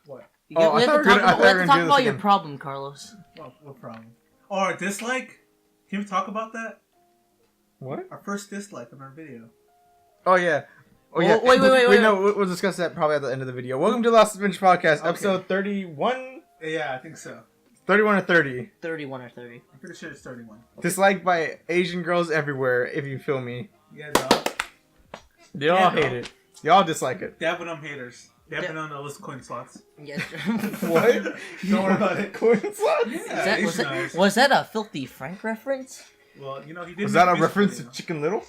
What? We have to talk about your problem, Carlos. What problem? Or dislike? Can we talk about that? What? Our first dislike on our video. Oh, yeah. Oh, yeah. Wait. No, we'll discuss that probably at the end of the video. Welcome to Lost Adventure Podcast, episode 31? Yeah, I think so. 31 or 30? 31 or 30. I'm pretty sure it's 31. Okay. Disliked by Asian girls everywhere, if you feel me. Yeah, dog. They all hate it. They all dislike it. Dab on haters. Dab on those coin slots. Yes. What? Don't worry about it. Coin slots? Yeah, was that a Filthy Frank reference? Well, you know, he did. Was that a reference to Chicken Little?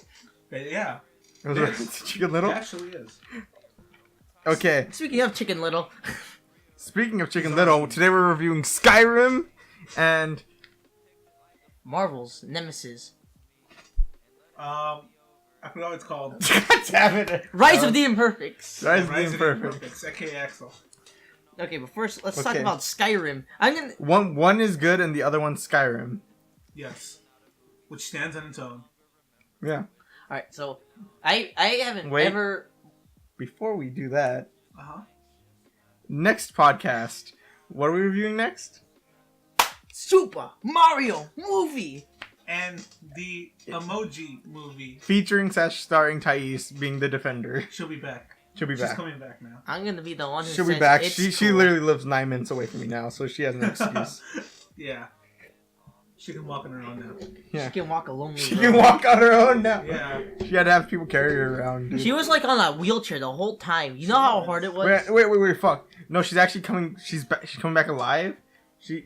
Yeah. It was a reference to Chicken Little? It actually is. Okay. Speaking of Chicken Little. Speaking of Chicken Little, today we're reviewing Skyrim and Marvel's Nemesis. I forgot what it's called. God damn it. Rise of the Imperfects. Rise of the Imperfects. A.K.A. Axel. Okay, but first, let's talk about Skyrim. One is good and the other one's Skyrim. Yes. Which stands on its own. Yeah. Alright, so, I haven't ever... Before we do that... Uh-huh. Next podcast. What are we reviewing next? Super Mario movie! And the Emoji movie. Featuring / starring Thais being the defender. She'll be back. She's coming back now. I'm gonna be the one who She'll says be back. It's She cool. literally lives 9 minutes away from me now, so she has no excuse. Yeah. She can walk on her own now. Yeah. She can walk a lonely She road. can walk on her own now. Yeah. She had to have people carry her around. Dude. She was like on a wheelchair the whole time. You know how hard it was? Wait, fuck. No, she's actually coming. She's coming back alive. We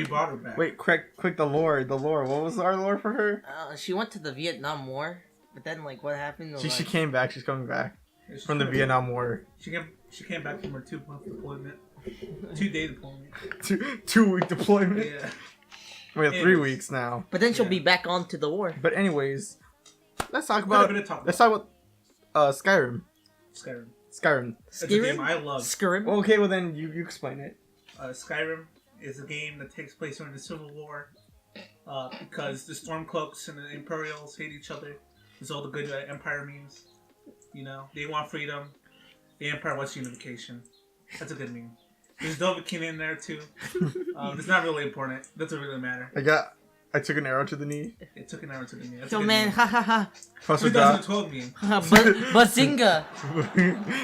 brought her back. Wait, quick, the lore. What was our lore for her? She went to the Vietnam War, but then like what happened? She came back. She's coming back from the Vietnam War. She came back from her 2-month deployment. 2-day deployment. 2-week deployment. Yeah. Wait, 3 weeks now. But then she'll be back onto the war. But anyways, let's talk about Skyrim. Skyrim. It's a game I love. Skyrim. Okay, well then you explain it. Skyrim is a game that takes place during the Civil War because the Stormcloaks and the Imperials hate each other. It's all the good Empire memes. You know, they want freedom. The Empire wants unification. That's a good meme. There's Dovahkiin in there too. It's not really important. Doesn't really matter. I took an arrow to the knee. It took an arrow to the knee. So man, ha ha ha. 2012 meme. Bazinga.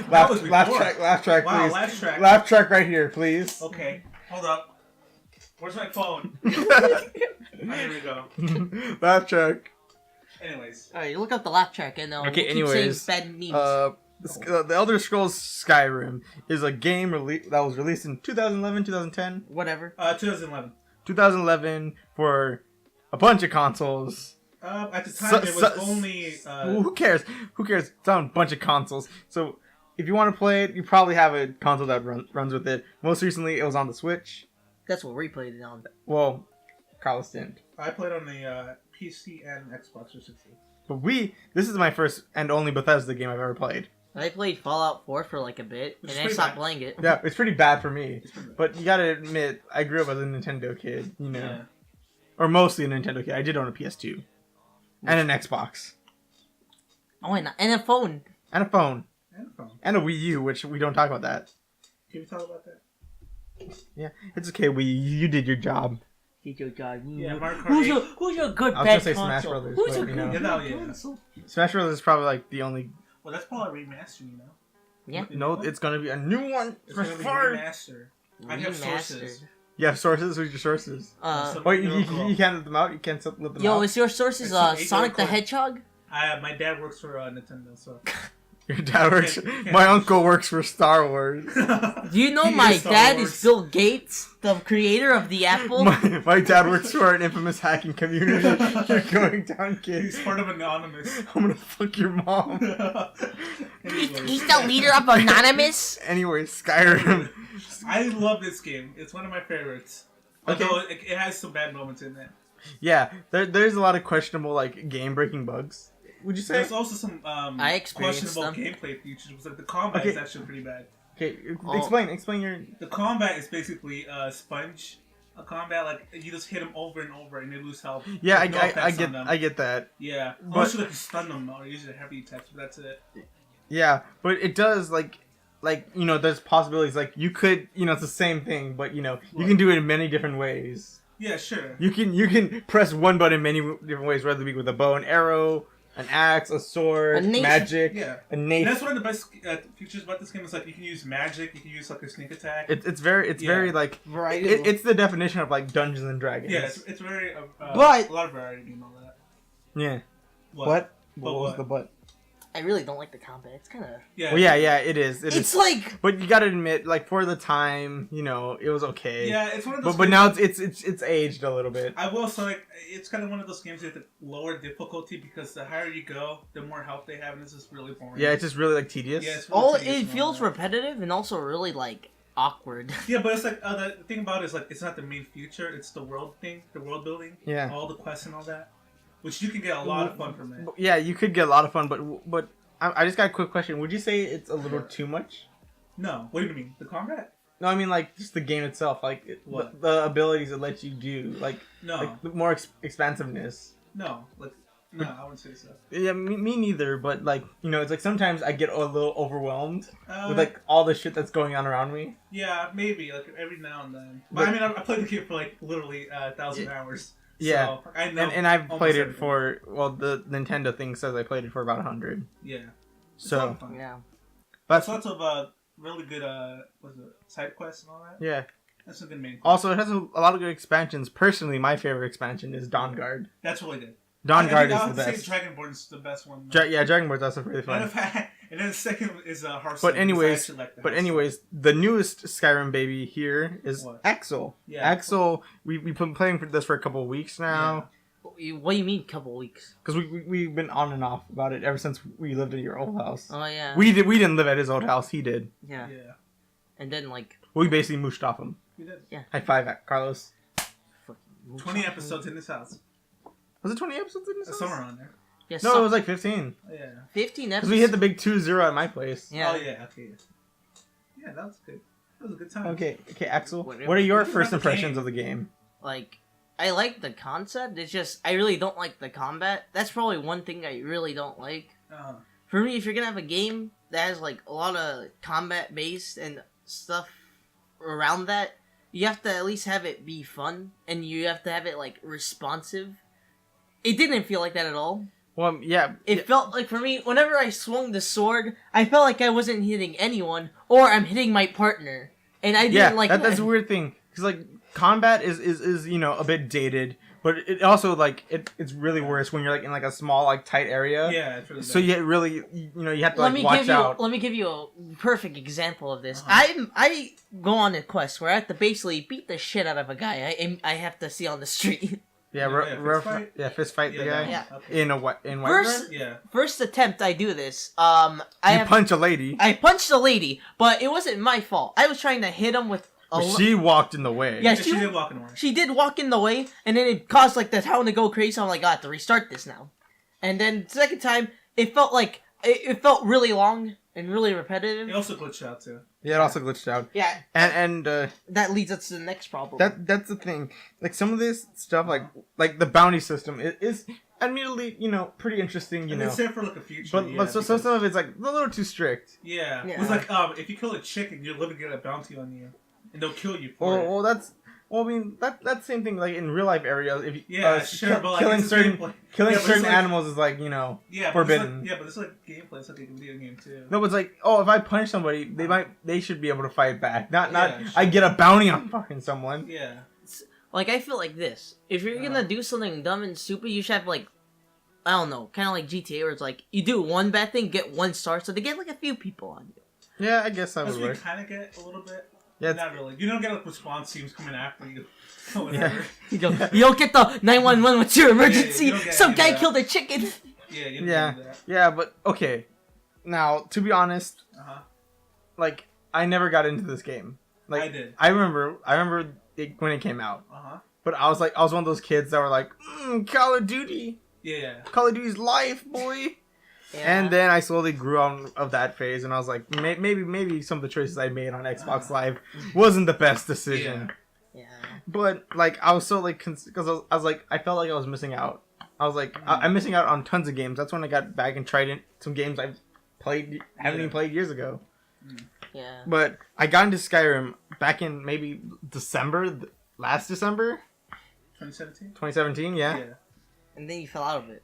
Laugh track, wow, please. laugh track. Laugh track right here, please. Okay, hold up. Where's my phone? Here we go. Laugh track. Anyways. Alright, look up the laugh track and we'll keep saying bad memes. The Elder Scrolls Skyrim is a game that was released in 2011, 2010? Whatever. 2011. 2011 for a bunch of consoles. At the time, it was only... who cares? It's on a bunch of consoles. So, if you want to play it, you probably have a console that runs with it. Most recently, it was on the Switch. That's what we played it on. Well, Carlos didn't. I played on the PC and Xbox 360. But this is my first and only Bethesda game I've ever played. I played Fallout 4 for like a bit, and I stopped playing it. Yeah, it's pretty bad for me. But you gotta admit, I grew up as a Nintendo kid, you know. Yeah. Or mostly a Nintendo kid. I did own a PS2. And an Xbox. Oh, and a phone. And a phone. And a Wii U, which we don't talk about that. Can we talk about that? Yeah, it's okay, Wii U. You did your job. Yeah, Mario Kart Who's your good I was bad gonna say console? Smash Brothers. Who's but, your good console? Smash Brothers is probably like the only... Well, that's probably a remaster, you know? Yeah. No, it's gonna be a new one. It's gonna be a remaster. I have sources. You have sources? Who's your sources? Wait, you can't let them out? You can't let them out? Yo, is your sources Sonic the Hedgehog? My dad works for Nintendo, so... Your dad works... My uncle works for Star Wars. Do you know my dad is Bill Gates, the creator of the Apple? My dad works for an infamous hacking community. You're going down, kid. He's part of Anonymous. I'm gonna fuck your mom. He's the leader of Anonymous? Anyway, Skyrim. I love this game. It's one of my favorites. Although it has some bad moments in it. Yeah, there's a lot of questionable, like, game-breaking bugs. Would you say? There's also some questionable gameplay features. Like the combat is actually pretty bad. Okay, explain your... The combat is basically sponge. A combat, like, you just hit them over and over and they lose health. Yeah, I get that. Yeah. Unless you stun them or use your heavy attacks, but that's it. Yeah, but it does, like... like, you know, there's possibilities. Like, you could, you know, it's the same thing, but, you know, you can do it in many different ways. Yeah, sure. You can press one button many different ways, whether it be with a bow and arrow, an axe, a sword, magic, a knife. And that's one of the best features about this game is like you can use magic, you can use like a sneak attack. It's very like it's the definition of like Dungeons and Dragons. Yeah, it's very but a lot of variety and all that. Yeah. What was the but? I really don't like the combat. It's kind of it is. It's like, but you gotta admit, like for the time, you know, it was okay. Yeah, it's one of those. But now it's aged a little bit. I will say, like, it's kind of one of those games with the lower difficulty because the higher you go, the more health they have, and this is really boring. Yeah, it's just really like tedious. Yeah, it's really it feels repetitive and also really like awkward. Yeah, but it's like the thing about it is like it's not the main feature; it's the world thing, the world building. Yeah, all the quests and all that. Which you can get a lot of fun from it. Yeah, you could get a lot of fun, but I just got a quick question. Would you say it's a little too much? No. What do you mean? The combat? No, I mean like just the game itself, like the abilities it lets you do, like like more expansiveness. No, like no, I wouldn't say so. Yeah, me neither. But like you know, it's like sometimes I get a little overwhelmed with like all the shit that's going on around me. Yeah, maybe like every now and then. But I mean, I played the game for like literally 1,000 hours. Yeah, so I know and I've played it for the Nintendo thing says I played it for about 100. Yeah, so yeah, that's lots of really good side quests and all that. Yeah, that's a good main quest. Also, it has a lot of good expansions. Personally, my favorite expansion is Dawnguard. That's really good. Dawnguard is the best. I would say Dragonborn's the best one. Dragonborn's also really fun. And then the second is Hearthstone. But anyways, the newest Skyrim baby here is Axel. Yeah. Axel, we've been playing this for a couple of weeks now. Yeah. What do you mean, couple of weeks? Because we've been on and off about it ever since we lived at your old house. Oh yeah. We didn't live at his old house. He did. Yeah. Yeah. And then like we basically mooshed off him. We did. Yeah. High five, Carlos. 20 episodes in this house. Was it 20 episodes in this house? Somewhere around there. Yeah, no, it was like 15. Yeah. 15 episodes. Because we hit the big 2-0 at my place. Yeah. Oh yeah. Okay. Yeah, that was good. That was a good time. Okay, Axel. What are your first impressions of the game? Like, I like the concept. It's just I really don't like the combat. That's probably one thing I really don't like. For me, if you're gonna have a game that has like a lot of combat based and stuff around that, you have to at least have it be fun, and you have to have it like responsive. It didn't feel like that at all. Well, yeah. It felt like, for me, whenever I swung the sword, I felt like I wasn't hitting anyone, or I'm hitting my partner. And I didn't like that. That's a weird thing. Because, like, combat is you know, a bit dated, but it also, like, it's really worse when you're, like, in, like, a small, like, tight area. Yeah, it's really bad. So you really, you know, you have to, like, watch out. Let me give you a perfect example of this. I go on a quest where I have to basically beat the shit out of a guy I have to see on the street. Yeah, fist fight the guy. Yeah. Okay. In White First attempt I do this. Punch a lady. I punched a lady, but it wasn't my fault. I was trying to hit him with she walked in the way. Yeah, she did walk in the way. She did walk in the way, and then it caused like the town to go crazy. So I'm like, I have to restart this now. And then second time, it felt like it felt really long and really repetitive. It also glitched out too. Yeah, it also glitched out. Yeah, and that leads us to the next problem. That's the thing. Like some of this stuff, like the bounty system, is admittedly, you know, pretty interesting. You know, it's there for like a future. But so some of it's like a little too strict. Yeah. It's like if you kill a chicken, you're literally get a bounty on you, and they'll kill you for it. Well, I mean that's the same thing like in real life areas. If you, but killing certain animals is like, you know, forbidden. But it's like gameplay. It's like a video game too. No, but it's like, if I punch somebody, they should be able to fight back. Not I get a bounty on fucking someone. Yeah. Like I feel like this. If you're gonna do something dumb and stupid, you should have like, I don't know, kind of like GTA, where it's like you do one bad thing, get 1 star, so they get like a few people on you. Yeah, I guess that would work. We kind of get a little bit. Yeah, not really. You don't get like response teams coming after you. Yeah. You don't get the 911 with your emergency. Some guy killed a chicken. Yeah, you don't get that. Yeah, but okay. Now, to be honest, like I never got into this game. Like I did. I remember it when it came out. But I was one of those kids that were like, Call of Duty. Yeah. Call of Duty's life, boy. Yeah. And then I slowly grew out of that phase, and I was like, maybe some of the choices I made on Xbox Live wasn't the best decision. Yeah. But like, I was so like, because I was like, I felt like I was missing out. I was like, I'm missing out on tons of games. That's when I got back and tried some games I haven't even played years ago. Yeah. But I got into Skyrim back in maybe last December. 2017. 2017, yeah. And then you fell out of it.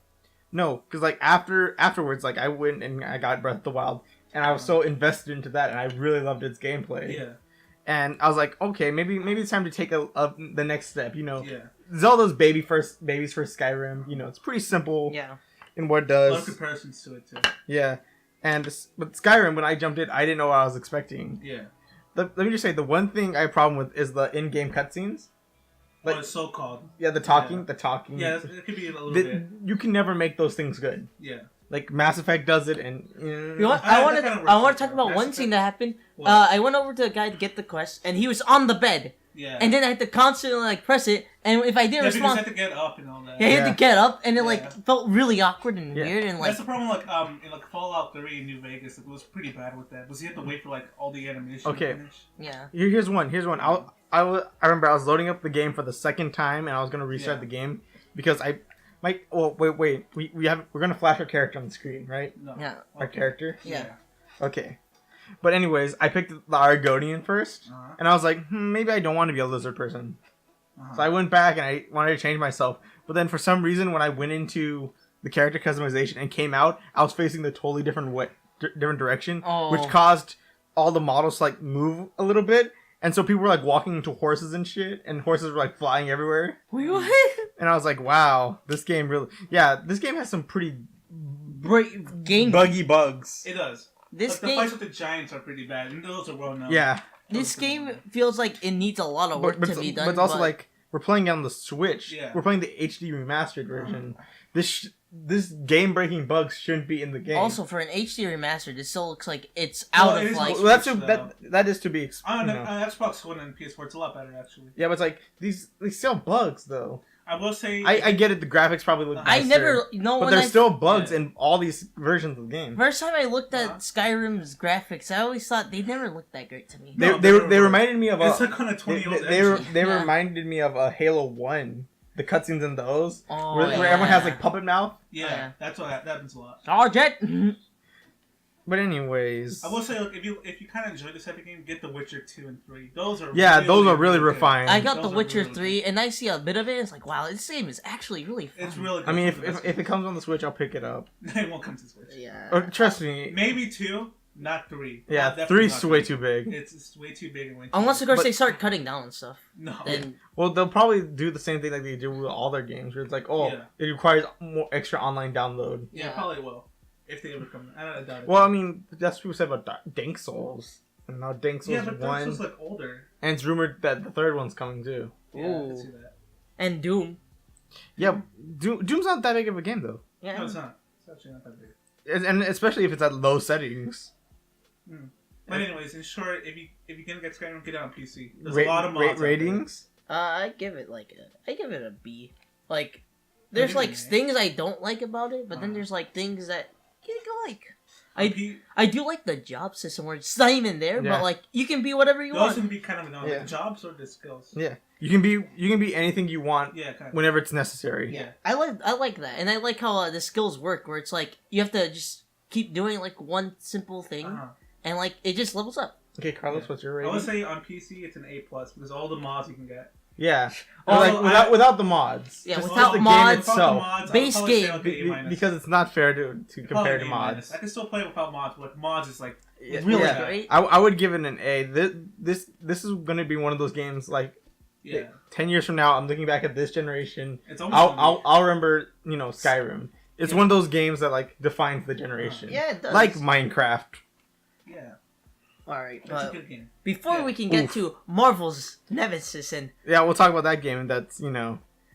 No, because like afterwards, like I went and I got Breath of the Wild, and I was so invested into that, and I really loved its gameplay. Yeah. And I was like, okay, maybe it's time to take the next step. You know, Yeah. Zelda's baby's first Skyrim. You know, it's pretty simple. Yeah. In what it A lot does. of comparisons to it too. Yeah. But Skyrim, when I jumped in, I didn't know what I was expecting. Yeah. Let me just say, the one thing I have a problem with is the in-game cutscenes. Like, it's so called. Yeah, the talking. Yeah, it could be a little bit. You can never make those things good. Yeah. Like Mass Effect does it, and You know what? I want to talk about one scene that happened. I went over to a guy to get the quest, and he was on the bed. Yeah. And then I had to constantly like press it, and if I didn't respond, you had to get up and all that. Yeah, you had to get up, and it like felt really awkward and weird, and like. That's the problem. Like in like Fallout 3 in New Vegas, it was pretty bad with that. Was you had to wait for like all the animation to finish. Yeah. Here's one. I remember I was loading up the game for the second time, and I was gonna restart the game because wait. We're gonna flash our character on the screen, right? No. Yeah. Our character. Yeah. Okay. But anyways, I picked the Argonian first, and I was like, maybe I don't want to be a lizard person. So I went back and I wanted to change myself. But then for some reason, when I went into the character customization and came out, I was facing the totally different direction, which caused all the models to like move a little bit. And so people were like walking into horses and shit, and horses were like flying everywhere. Wait, what? And I was like, wow, this game has some pretty buggy bugs. It does. This the fights with the giants are pretty bad, and those are well known. Yeah. This game feels like it needs a lot of work to be done. But it's also like we're playing it on the Switch. Yeah. We're playing the HD remastered version. This game-breaking bugs shouldn't be in the game. Also, for an HD remastered, it still looks like it's out of like. Well, that is to be on Xbox One and PS4, it's a lot better actually. Yeah, but it's like these still bugs though. I will say I get it. The graphics probably look nicer. But there's still bugs in all these versions of the game. First time I looked at Skyrim's graphics, I always thought they never looked that great to me. They reminded me of it's like on a 20-year-old. They reminded me of Halo 1. The cutscenes in those where yeah. everyone has like puppet mouth. Yeah, that's what happens a lot. Sergeant. But anyways, I will say, look, if you kind of enjoy this type of game, get The Witcher 2 and 3. Those are really refined. I got The Witcher 3, and I see a bit of it. It's like, wow, this game is actually really fun. It's really good. I mean, if it comes on the Switch, I'll pick it up. It won't come to Switch. Yeah. Trust me. Maybe 2, not 3. Yeah, 3's way too big. It's way too big. And unless, of course, they start cutting down and stuff. No. Then... Well, they'll probably do the same thing like they do with all their games, where it's like, it requires more extra online download. Yeah, probably will. If they ever come, I doubt it. Well, I mean, that's what people said about Dank Souls, and now Dank Souls 1. Yeah, but Dank Souls like older, and it's rumored that the third one's coming too. Yeah, I can see that. And Doom. Yeah, Doom's not that big of a game though. Yeah, no, it's not. It's actually not that big. And especially if it's at low settings. But anyways, in short, if you can get Skyrim, get it on PC. There's a lot of mods. Ratings? I give it a B. Like, there's like things I don't like about it, but then there's like things that you like. I do like the job system where it's not even there, but like you can be whatever you want. Those can be kind of annoying. Like jobs or the skills. Yeah, you can be anything you want. Yeah, kind of. Whenever it's necessary. Yeah, I like that, and I like how the skills work, where it's like you have to just keep doing like one simple thing, and like it just levels up. Okay, Carlos, what's your rating? I would say on PC it's an A+ because all the mods you can get. Yeah, like without the mods. Yeah, without the game itself. Base game. Because it's not fair to compare to mods. I can still play without mods, but mods is like really great. I would give it an A. This is going to be one of those games like 10 years from now. I'm looking back at this generation. I'll remember Skyrim. It's one of those games that like defines the generation. Yeah, it does. Like Minecraft. Yeah. Alright, that's a good game. Before we can get to Marvel's Nemesis and... Yeah, we'll talk about that game. That's,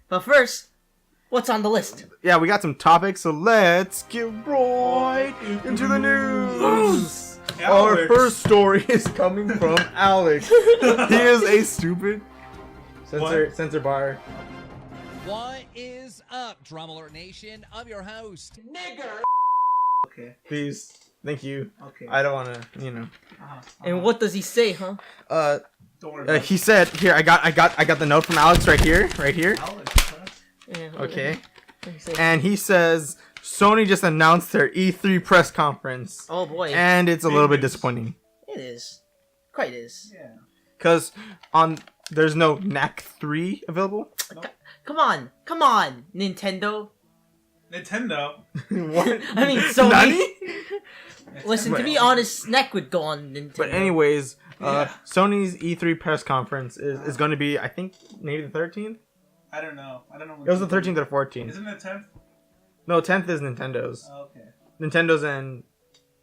But first, what's on the list? Yeah, we got some topics, so let's get right into the news. Our first story is coming from Alex. He is a stupid censor bar. What is up, Drum Alert Nation? I'm your host, Nigger. Okay. Please. Thank you. Okay. I don't want to, And what does he say, huh? Don't worry about he said, here, I got the note from Alex right here. Alex, huh? Yeah, okay. And he says, Sony just announced their E3 press conference. Oh boy. And it's a little bit disappointing. It is. Quite is. Yeah. Because there's no NAC 3 available. Nope. Come on, Nintendo. What? I mean, Sony. Nani? Listen, to be honest, Snack would go on Nintendo. But anyways, Yeah. Sony's E3 press conference is going to be, I think, maybe the 13th? I don't know. It was the 13th or 14th. Isn't it 10th? No, 10th is Nintendo's. Oh, okay. Nintendo's and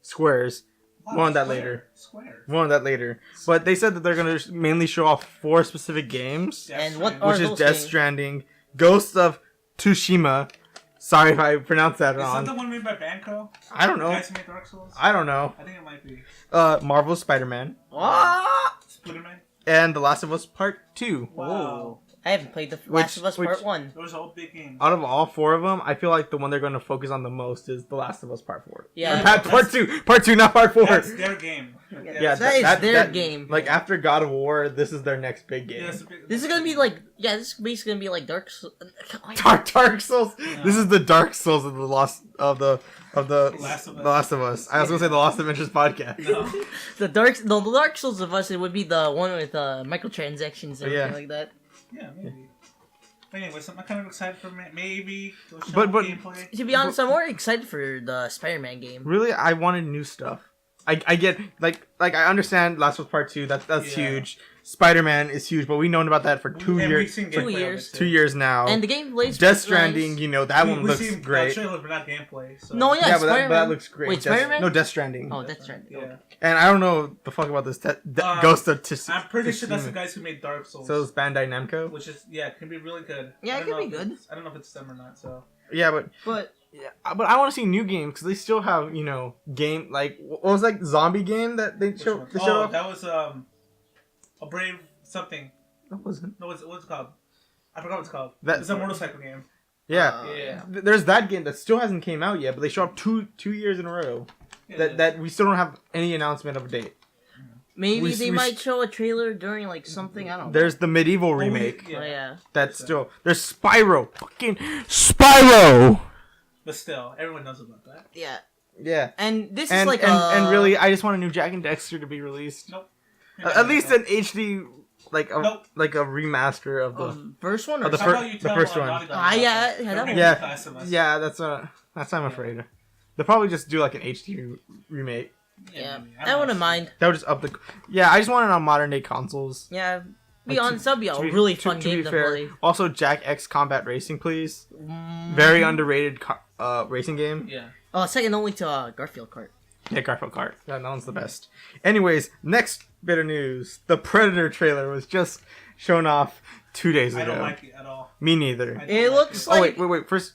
Square's. Wow, More on that later. Square. More on that later. But they said that they're going to mainly show off 4 specific games. Death And what Stranding. are Which is those Death games? Stranding, Ghost of Tsushima. Sorry if I pronounced that Is that wrong. the one made by Banco? I don't The know. guys who made Dark Souls? I don't know. I think it might be. Marvel's Spider-Man. Ah! Splinterman? And The Last of Us Part 2. Wow. I haven't played the Last of Us Part 1. Those are all big games. Out of all 4 of them, I feel like the one they're going to focus on the most is The Last of Us Part 4. Yeah. Part 2! Part 2, not Part 4! That's their game. Yeah, That is their game. Like, after God of War, this is their next big game. Yeah, that's a big, This is gonna be like, this is basically gonna be like Dark Souls. Dark Souls. This is the Dark Souls of the Last of the Last of Us. The Last of Us. I was gonna say the Lost Adventures podcast. No. The Dark Souls of us, it would be the one with microtransactions and Yeah. everything like that. Yeah, maybe. Anyways, I'm kind of excited for maybe. But- gameplay. To be honest, I'm more excited for the Spider-Man game. Really, I wanted new stuff. I get like I understand Last of Us Part 2. That's Yeah. huge. Spider-Man is huge, but we've known about that for 2 And years. we've seen Two gameplay of it, years. too. 2 years now. And the gameplay's Death nice. Stranding, you know that one We've looks seen great. trailers, but not gameplay. So. No, yeah, Yeah, but Spider-Man. that looks great. Wait, Spider-Man? No, Death Stranding. Oh, Death Stranding. Yeah. And I don't know the fuck about this Ghost of Tsushima. I'm pretty sure that's the guys who made Dark Souls. So it's Bandai Namco. Which is, can be really good. Yeah, I it don't could know be if good. I don't know if it's them or not, so. Yeah, but I want to see new games because they still have game like what was like zombie game that they showed. Oh, that was a Brave something. That wasn't. No, what's it called? I forgot what it's called. That- It's a motorcycle game. Yeah. Yeah. There's that game that still hasn't came out yet, but they show up two years in a row. Yeah, That we still don't have any announcement of a date. Maybe they might show a trailer during like something. I don't know. There's the medieval remake. Oh yeah. That's still there's Spyro. Fucking Spyro. But still, everyone knows about that. Yeah. Yeah. And this And is like and really, I just want a new Jack and Dexter to be released. Nope. At least an HD, like a Nope. like a remaster of the. first one or of the How fir- about you the tell first one. Naughty Dog Ah, about yeah, that? yeah, They're that making one. The Last of Us. Yeah, that's what I'm afraid. They'll probably just do like an HD remake. Yeah, maybe. I wouldn't mind. That would just up the. Yeah, I just want it on modern day consoles. Yeah, be Like, honest, that'd be a To be- really to- fun to be game to fair, play. Also, Jack X Combat Racing, please. Very underrated racing game. Yeah. Oh, second only to Garfield Kart. Yeah, Garfield Kart. That one's the best. Anyways, next bit of news: the Predator trailer was just shown off 2 days ago. I don't like it at all. Me neither. I don't It like looks it. Oh like wait. First,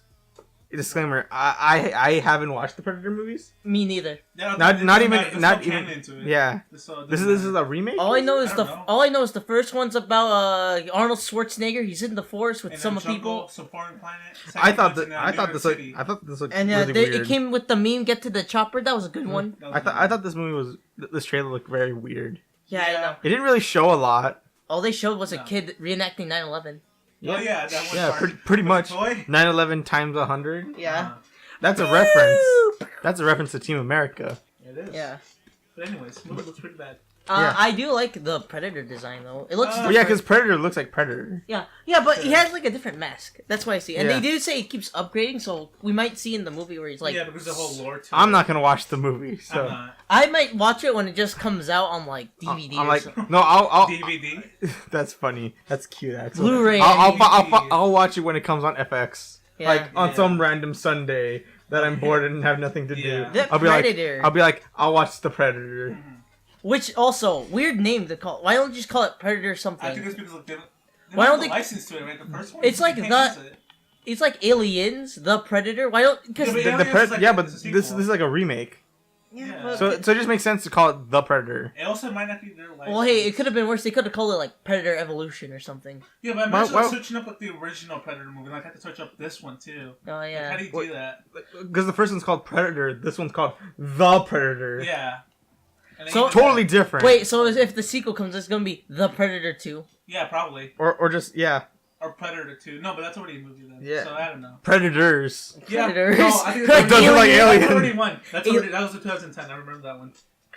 disclaimer: I haven't watched the Predator movies. me neither. Yeah, Not there's even there's not no even. canon into it. Yeah. So it This doesn't is matter. a remake. All I know is I don't know. all I know is the first one's about Arnold Schwarzenegger. He's in the forest with In a some jungle, people, some foreign planet. I thought Second that one's in New York City. I thought this looked and really it weird. came with the meme "Get to the chopper." That was a good one. That was I thought this movie was this trailer looked very weird. Yeah, I Yeah. know. It didn't really show a lot. All they showed was a No. kid reenacting 9/11. Oh yeah, that one. Yeah, part. pretty much. Toy? 9/11 times 100. Yeah. That's a reference. That's a reference to Team America. It is. Yeah. But anyways, movie looks pretty bad. Yeah. I do like the Predator design though. It looks Oh, Well, yeah, different. because Predator looks like Predator. Yeah, but he has like a different mask. That's why I see. And Yeah. they do say he keeps upgrading, so we might see in the movie where he's like. Yeah, because the whole lore to I'm it. not gonna watch the movie, I'm so not. I might watch it when it just comes out on like DVD. I'm or like, something. no, I'll DVD. That's funny. That's cute, actually. Blu-ray I'll, and I'll watch it when it comes on FX, Yeah. like on Yeah. some random Sunday that I'm bored and have nothing to do. Yeah. The I'll be Predator. like, I'll watch the Predator. Which also weird name to call. Why don't you just call it Predator something? I think it's because they Why don't don't have the they- license to it, right? The first one. It's like You can't the- use it. It's like Aliens, the Predator. Why don't? Because Yeah, but The Aliens is like- yeah, but it's a this sequel. is like a remake, Yeah. so it just makes sense to call it the Predator. It also might not be their license. well, hey, it could have been worse. They could have called it like Predator Evolution or something. Yeah, but imagine Why- switching up with the original Predator movie. Like, I had to switch up this one too. Oh Like, yeah. how do you do that? Because the first one's called Predator, this one's called the Predator. Yeah. And then So- you- Totally different. Wait, so if the sequel comes, it's gonna be the Predator 2. Yeah, probably. Or just Or Predator 2. No, but that's already a movie then. Yeah. So I don't know. Predators. Yeah. Predators. No, I think It doesn't like That's Alien. already one. That's already, that was the 2010. I remember that one.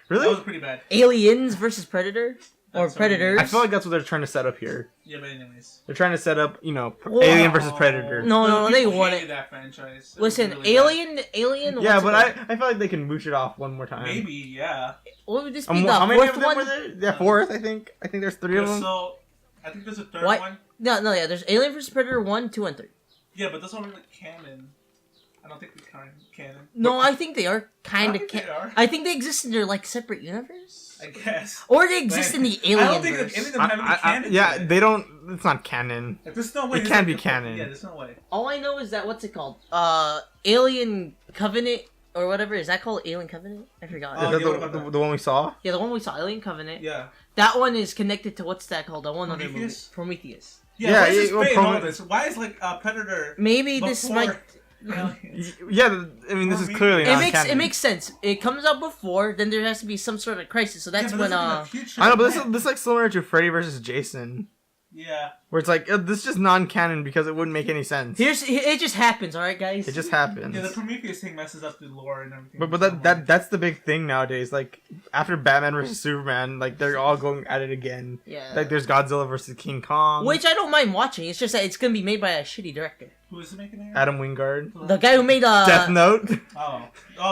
Really? That was pretty bad. Aliens versus Predator? Or That's Predators? I feel like that's what they're trying to set up here. Yeah, but anyways. They're trying to set up, Alien versus Predator. No, they People want hated it. that franchise. It Listen, was really Alien. Yeah, what's but it I feel like they can mooch it off one more time. bad. Maybe, yeah. what would this be? The How many fourth of them one? were there? Yeah, fourth, I think. I think there's 3 of them. So, I think there's a third What? one. No, yeah. There's Alien vs Predator 1, 2, and 3. Yeah, but those aren't really canon. I don't think they're canon. No, I think they are kind of. I think they are. I think they exist in their like separate universe, I guess. or they exist in the Alien. I don't think that any of them have any canon. Yeah, to it. they don't. It's not canon. Like, there's no way. It can't be canon. Yeah, there's no way. All I know is that what's it called? Alien Covenant or whatever. Is that called Alien Covenant? I forgot. Oh, Is yeah, what that about the that? one we saw? Yeah, the one we saw, Alien Covenant. Yeah. That one is connected to what's that called? The one other movie, Prometheus? Prometheus. Yeah, Yeah, why is this yeah, well, fate and all Promet- this? Why is like Predator? Maybe this before might. Aliens? Yeah, I mean, this is clearly not canon. It makes sense. It comes out before, then there has to be some sort of crisis. So that's Yeah, but when that's like in the future, I know, but man. this is like similar to Freddy versus Jason, Yeah. where it's like this is just non-canon because it wouldn't make any sense. it just happens, all right, guys. It just happens. Yeah, the Prometheus thing messes up the lore and everything. But that's the big thing nowadays. Like after Batman versus Superman, like they're all going at it again. Yeah. Like there's Godzilla versus King Kong. Which I don't mind watching. It's just that it's gonna be made by a shitty director. Who is it making it? Adam Wingard. The guy who made Death Note. Oh,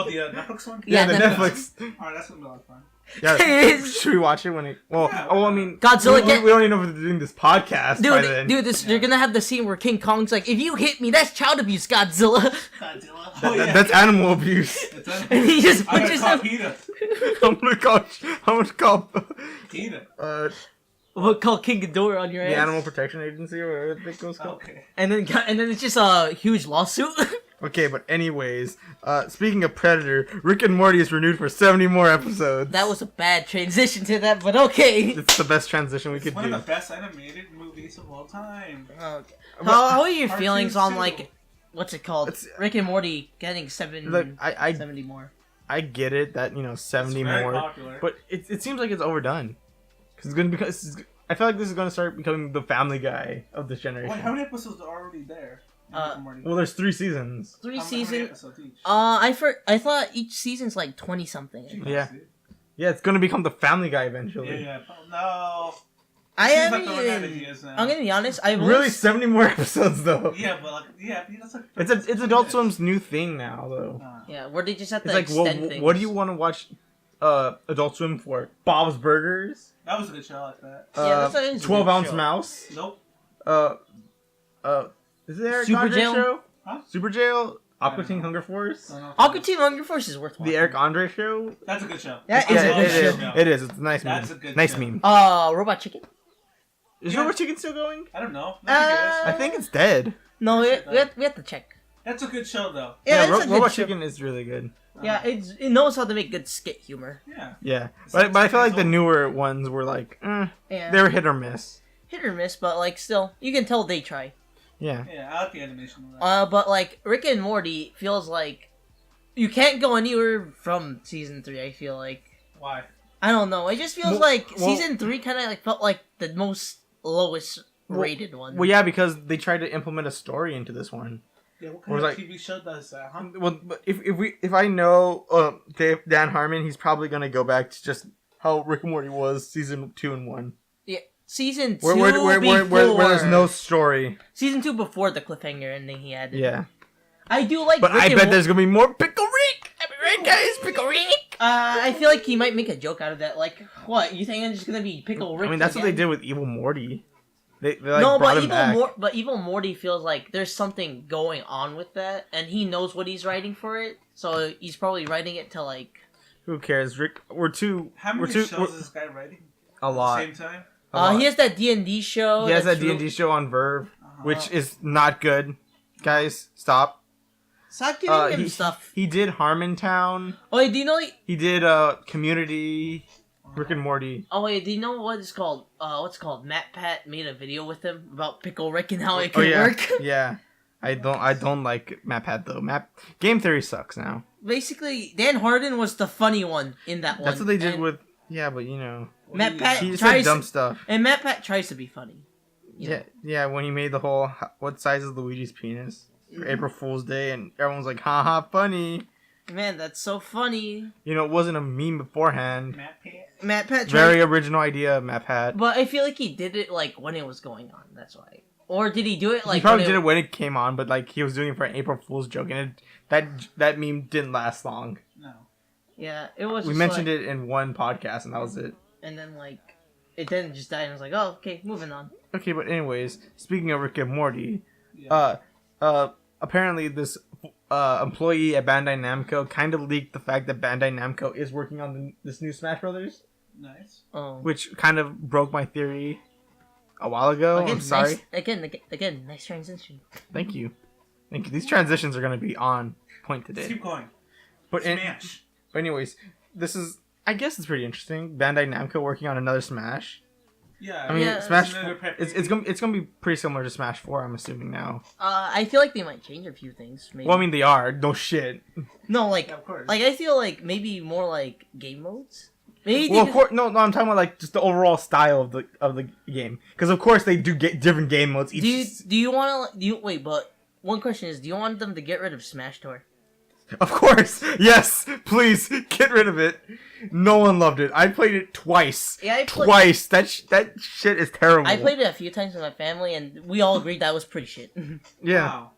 the Netflix one. Yeah, the Netflix. Alright, that's gonna be a lot of fun. Yeah. It is. Should we watch it when it? Well, Yeah, I mean, Godzilla We don't even know if they're doing this podcast by then. Dude, you're gonna have the scene where King Kong's like, if you hit me, that's child abuse, Godzilla. Godzilla. Oh yeah. That's animal abuse. And he just I'm punches gonna call him. Peter. I'm gonna call Peter. We'll call King Ghidorah on your the ass. Animal Protection Agency or whatever it goes called. Okay. And then it's just a huge lawsuit. Okay, but anyways, speaking of Predator, Rick and Morty is renewed for 70 more episodes. That was a bad transition to that, but okay. It's the best transition we It's could one do. of the best animated movies of all time. Okay. How are your Cartoon feelings on too. like what's it called? It's- Rick and Morty getting Look, I 70 more. I get it that 70 It's very more, popular. but it seems like it's overdone. Because it's gonna I feel like this is gonna start becoming the Family Guy of this generation. Wait, how many episodes are already there? Well, there's 3 seasons. Three How many seasons. episodes each? I thought each season's like 20 something. Yeah. Yeah, it's gonna become the Family Guy eventually. Yeah. Oh, no. I Seems haven't like the run out of even. ideas now. I'm gonna be honest. I Really, 70 more episodes though. Yeah, but like, that's like. It's Adult Swim's new thing now though. Yeah, where they just have to It's like, extend things. what do you want to watch Adult Swim for? Bob's Burgers? That was a good show, I like that. Yeah, that's a 12 good Ounce show. Mouse? Nope. Is there a Super Andre Jail? show? Huh? Super Jail? Aqua don't Teen know. Hunger Force? I don't know. Aqua Teen Hunger Force is worth watching. The Eric Andre show? That's a good show. That is Yeah, a good it is. show. It is. It's a nice That's meme. a good Nice show. meme. Robot Chicken. Is Yeah. Robot Chicken still going? I don't know. I I think it's dead. No, we Yes, it have to check. That's a good show, though. Yeah, it's a good Robot show. Chicken is really good. Yeah, it knows how to make good skit humor. Yeah. Yeah. It's But like I feel like 10 the years newer ones were like, Yeah, they were hit or miss. hit or miss, but like still, you can tell they try. Yeah. Yeah, I like the animation of that. But like Rick and Morty feels like you can't go anywhere from season 3. I feel like Why? I don't know. It just feels Well- like well- season 3 kind of like felt like the most lowest rated one. Well, yeah, because they tried to implement a story into this one. Yeah, what Or kind of like- TV show does that, huh? Well, but if I know Dan Harmon, he's probably gonna go back to just how Rick and Morty was season 2 and 1, Yeah, season 2 where there's no before- story. season 2 before the cliffhanger ending he had. Yeah, I do like. but Rick I and bet Mor- there's gonna be more Pickle Rick. Am I right, guys? Pickle Rick. I feel like he might make a joke out of that. Like, what? You think I'm just gonna be Pickle Rick? I mean, that's what they again? did with Evil Morty. They like No, brought but him back. Evil Morty feels like there's something going on with that, and he knows what he's writing for it. So he's probably writing it to like. Who cares, Rick? How many shows is this guy writing? a lot. At the same time? A lot. He has that D&D show. He has that that's real- D&D show on Verve, Uh-huh. which is not good. Guys, stop. Stop giving him He stuff. He did Harmontown. Oh wait, do you know? He did Community, Rick and Morty. Oh wait, do you know what it's called? What's it called? Matt Pat made a video with him about Pickle Rick and how it could yeah, work. yeah. I don't like Map Pad though. Game Theory sucks now. Basically, Dan Harmon was the funny one in that one. That's what they did and with but you know, Matt Pat he said tries, dumb stuff. and Matt Pat tries to be funny. You know. Yeah. When he made the whole what size is Luigi's penis for April Fool's Day, and everyone's like, haha, funny. Man, that's so funny. You know, it wasn't a meme beforehand. Matt Pat. Very original idea, Matt Pat. But I feel like he did it like when it was going on. That's why. Or did he do it like? He probably did it when it came on, but like he was doing it for an April Fool's joke, and that meme didn't last long. No. Yeah, it was. We mentioned it in one podcast, and that was it. And then like, it then just died, and I was like, oh, okay, moving on. Okay, but anyways, speaking of Rick and Morty, Yeah. apparently this employee at Bandai Namco kind of leaked the fact that Bandai Namco is working on this new Smash Brothers. Nice. Oh. Which kind of broke my theory a while ago. Again, I'm sorry. Again, nice transition. Thank you. These transitions are going to be on point today. Let's keep going. But Smash. But anyways, this is, I guess it's pretty interesting. Bandai Namco working on another Smash. Yeah. I mean, Yeah. Smash. It's gonna be pretty similar to Smash 4. I'm assuming now. I feel like they might change a few things. Maybe. Well, I mean, they are. No shit. No, like, Yeah, of course. like I feel like maybe more like game modes. Maybe. Well, of course, no. I'm talking about like just the overall style of the game. Because of course they do get different game modes. Each... Do you want to? Wait? But one question is, do you want them to get rid of Smash Tour? Of course, yes. Please get rid of it. No one loved it. I played it twice. Yeah, twice. That shit is terrible. I played it a few times with my family, and we all agreed that was pretty shit. Yeah. Wow.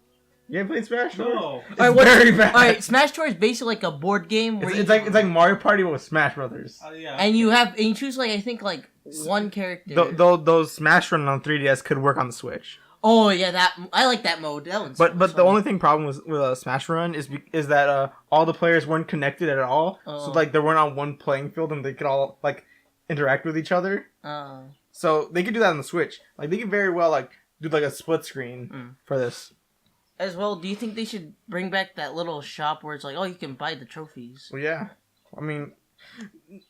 You haven't played Smash Tour? No. It's very bad. Alright, Smash Tour is basically like a board game where It's like Mario Party but with Smash Brothers. Yeah. and you choose like I think like one character. Those Smash Run on 3DS could work on the Switch. Oh yeah, I like that mode. That one's But the funny. only thing problem with Smash Run is that all the players weren't connected at all. Oh. So like they weren't on one playing field and they could all like interact with each other. So they could do that on the Switch. Like they could very well like do like a split screen for this. As well, do you think they should bring back that little shop where it's like, oh, you can buy the trophies? Well, yeah. I mean,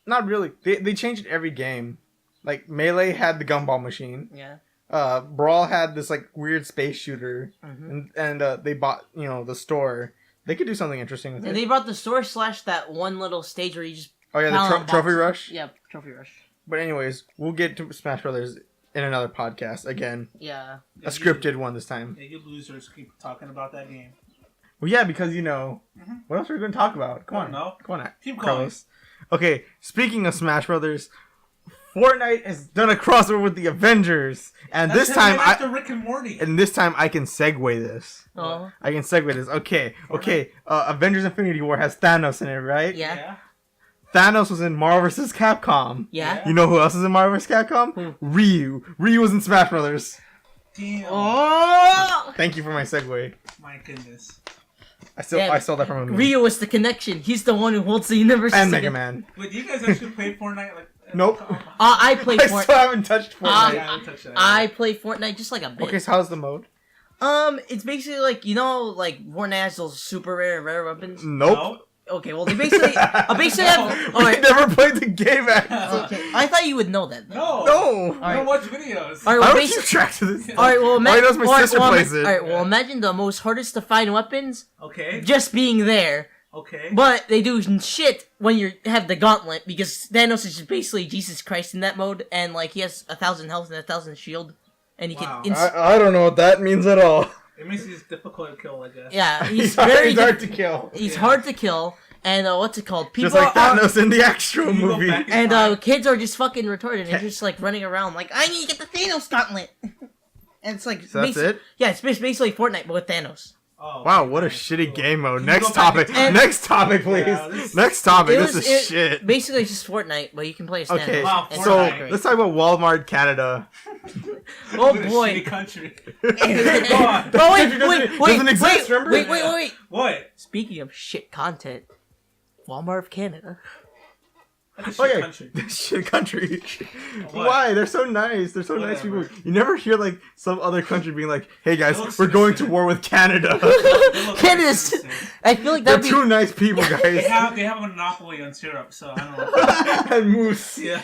not really. They changed every game. Like Melee had the gumball machine. Yeah. Brawl had this like weird space shooter, Mm-hmm. and they bought the store. They could do something interesting with And it. they brought the store / that one little stage where you just Oh yeah, pound the on Trophy boxes. Rush. Yeah, Trophy Rush. But anyways, we'll get to Smash Brothers in another podcast again. Yeah. A scripted one this time. Yeah, you losers keep talking about that game. Well, yeah, because what else are we going to talk about? Come I on, don't know. come on, Keep going. Carlos. Okay, speaking of Smash Brothers, Fortnite has done a crossover with the Avengers, and That's this time after Rick and Morty. I can segue this. Oh. I can segue this. Okay. Avengers: Infinity War has Thanos in it, right? Yeah. Thanos was in Marvel vs. Capcom. Yeah. You know who else is in Marvel vs. Capcom? Who? Ryu. Ryu was in Smash Brothers. Damn. Oh! Thank you for my segue. My goodness. I stole that from a movie. Ryu is the connection. He's the one who holds the universe And together. Mega Man. Wait, do you guys actually play Fortnite? Like, Nope. I play I still Fortnite. haven't touched Fortnite. Yeah, I haven't touched that. I play Fortnite just like a bitch. Okay, so how's the mode? It's basically like like Fortnite has those super rare weapons. Nope. No? Okay, well they basically have. We Alright, never played the game, Axel. okay. I thought you would know that. Though. No. No. I don't watch videos. Alright, I well, don't keep track of this. Alright, well, All I know is my sister plays it. Alright, well, imagine the most hardest to find weapons Okay. just being there. Okay. But they do shit when you have the gauntlet because Thanos is just basically Jesus Christ in that mode, and like he has 1,000 health and 1,000 shield, and he Wow. can. I don't know what that means at all. It makes it difficult to kill, I guess. Yeah, He's very hard to kill. He's Yeah. hard to kill, and what's it called? People Just like are. Thanos in the Extra You go movie. back in And time. kids are just fucking retarded and just like running around like, I need to get the Thanos gauntlet. And it's like, So that's it? Yeah, it's basically Fortnite but with Thanos. Oh, Wow, what a nice. shitty Cool. game mode. Can you Next go back in topic. time? Next topic, please. Yeah, this- Next topic. It This was- is shit. Basically, it's just Fortnite, but you can play as Thanos. Okay, Wow, And so it's great. let's talk about Walmart Canada. Oh What a boy. shitty country. Oh wait, Doesn't exist, remember? wait. What? Speaking of shit content, Walmart of Canada. That's a Oh shit yeah, country. shit country. What? Why? They're so nice. They're so nice Whatever. people. You never hear like some other country being like, "Hey guys, It looks we're going to innocent. war with Canada." They look Canada's. innocent. I feel like They're that'd be. two nice people, They guys. have a monopoly on syrup, so I don't know. And moose. Yeah.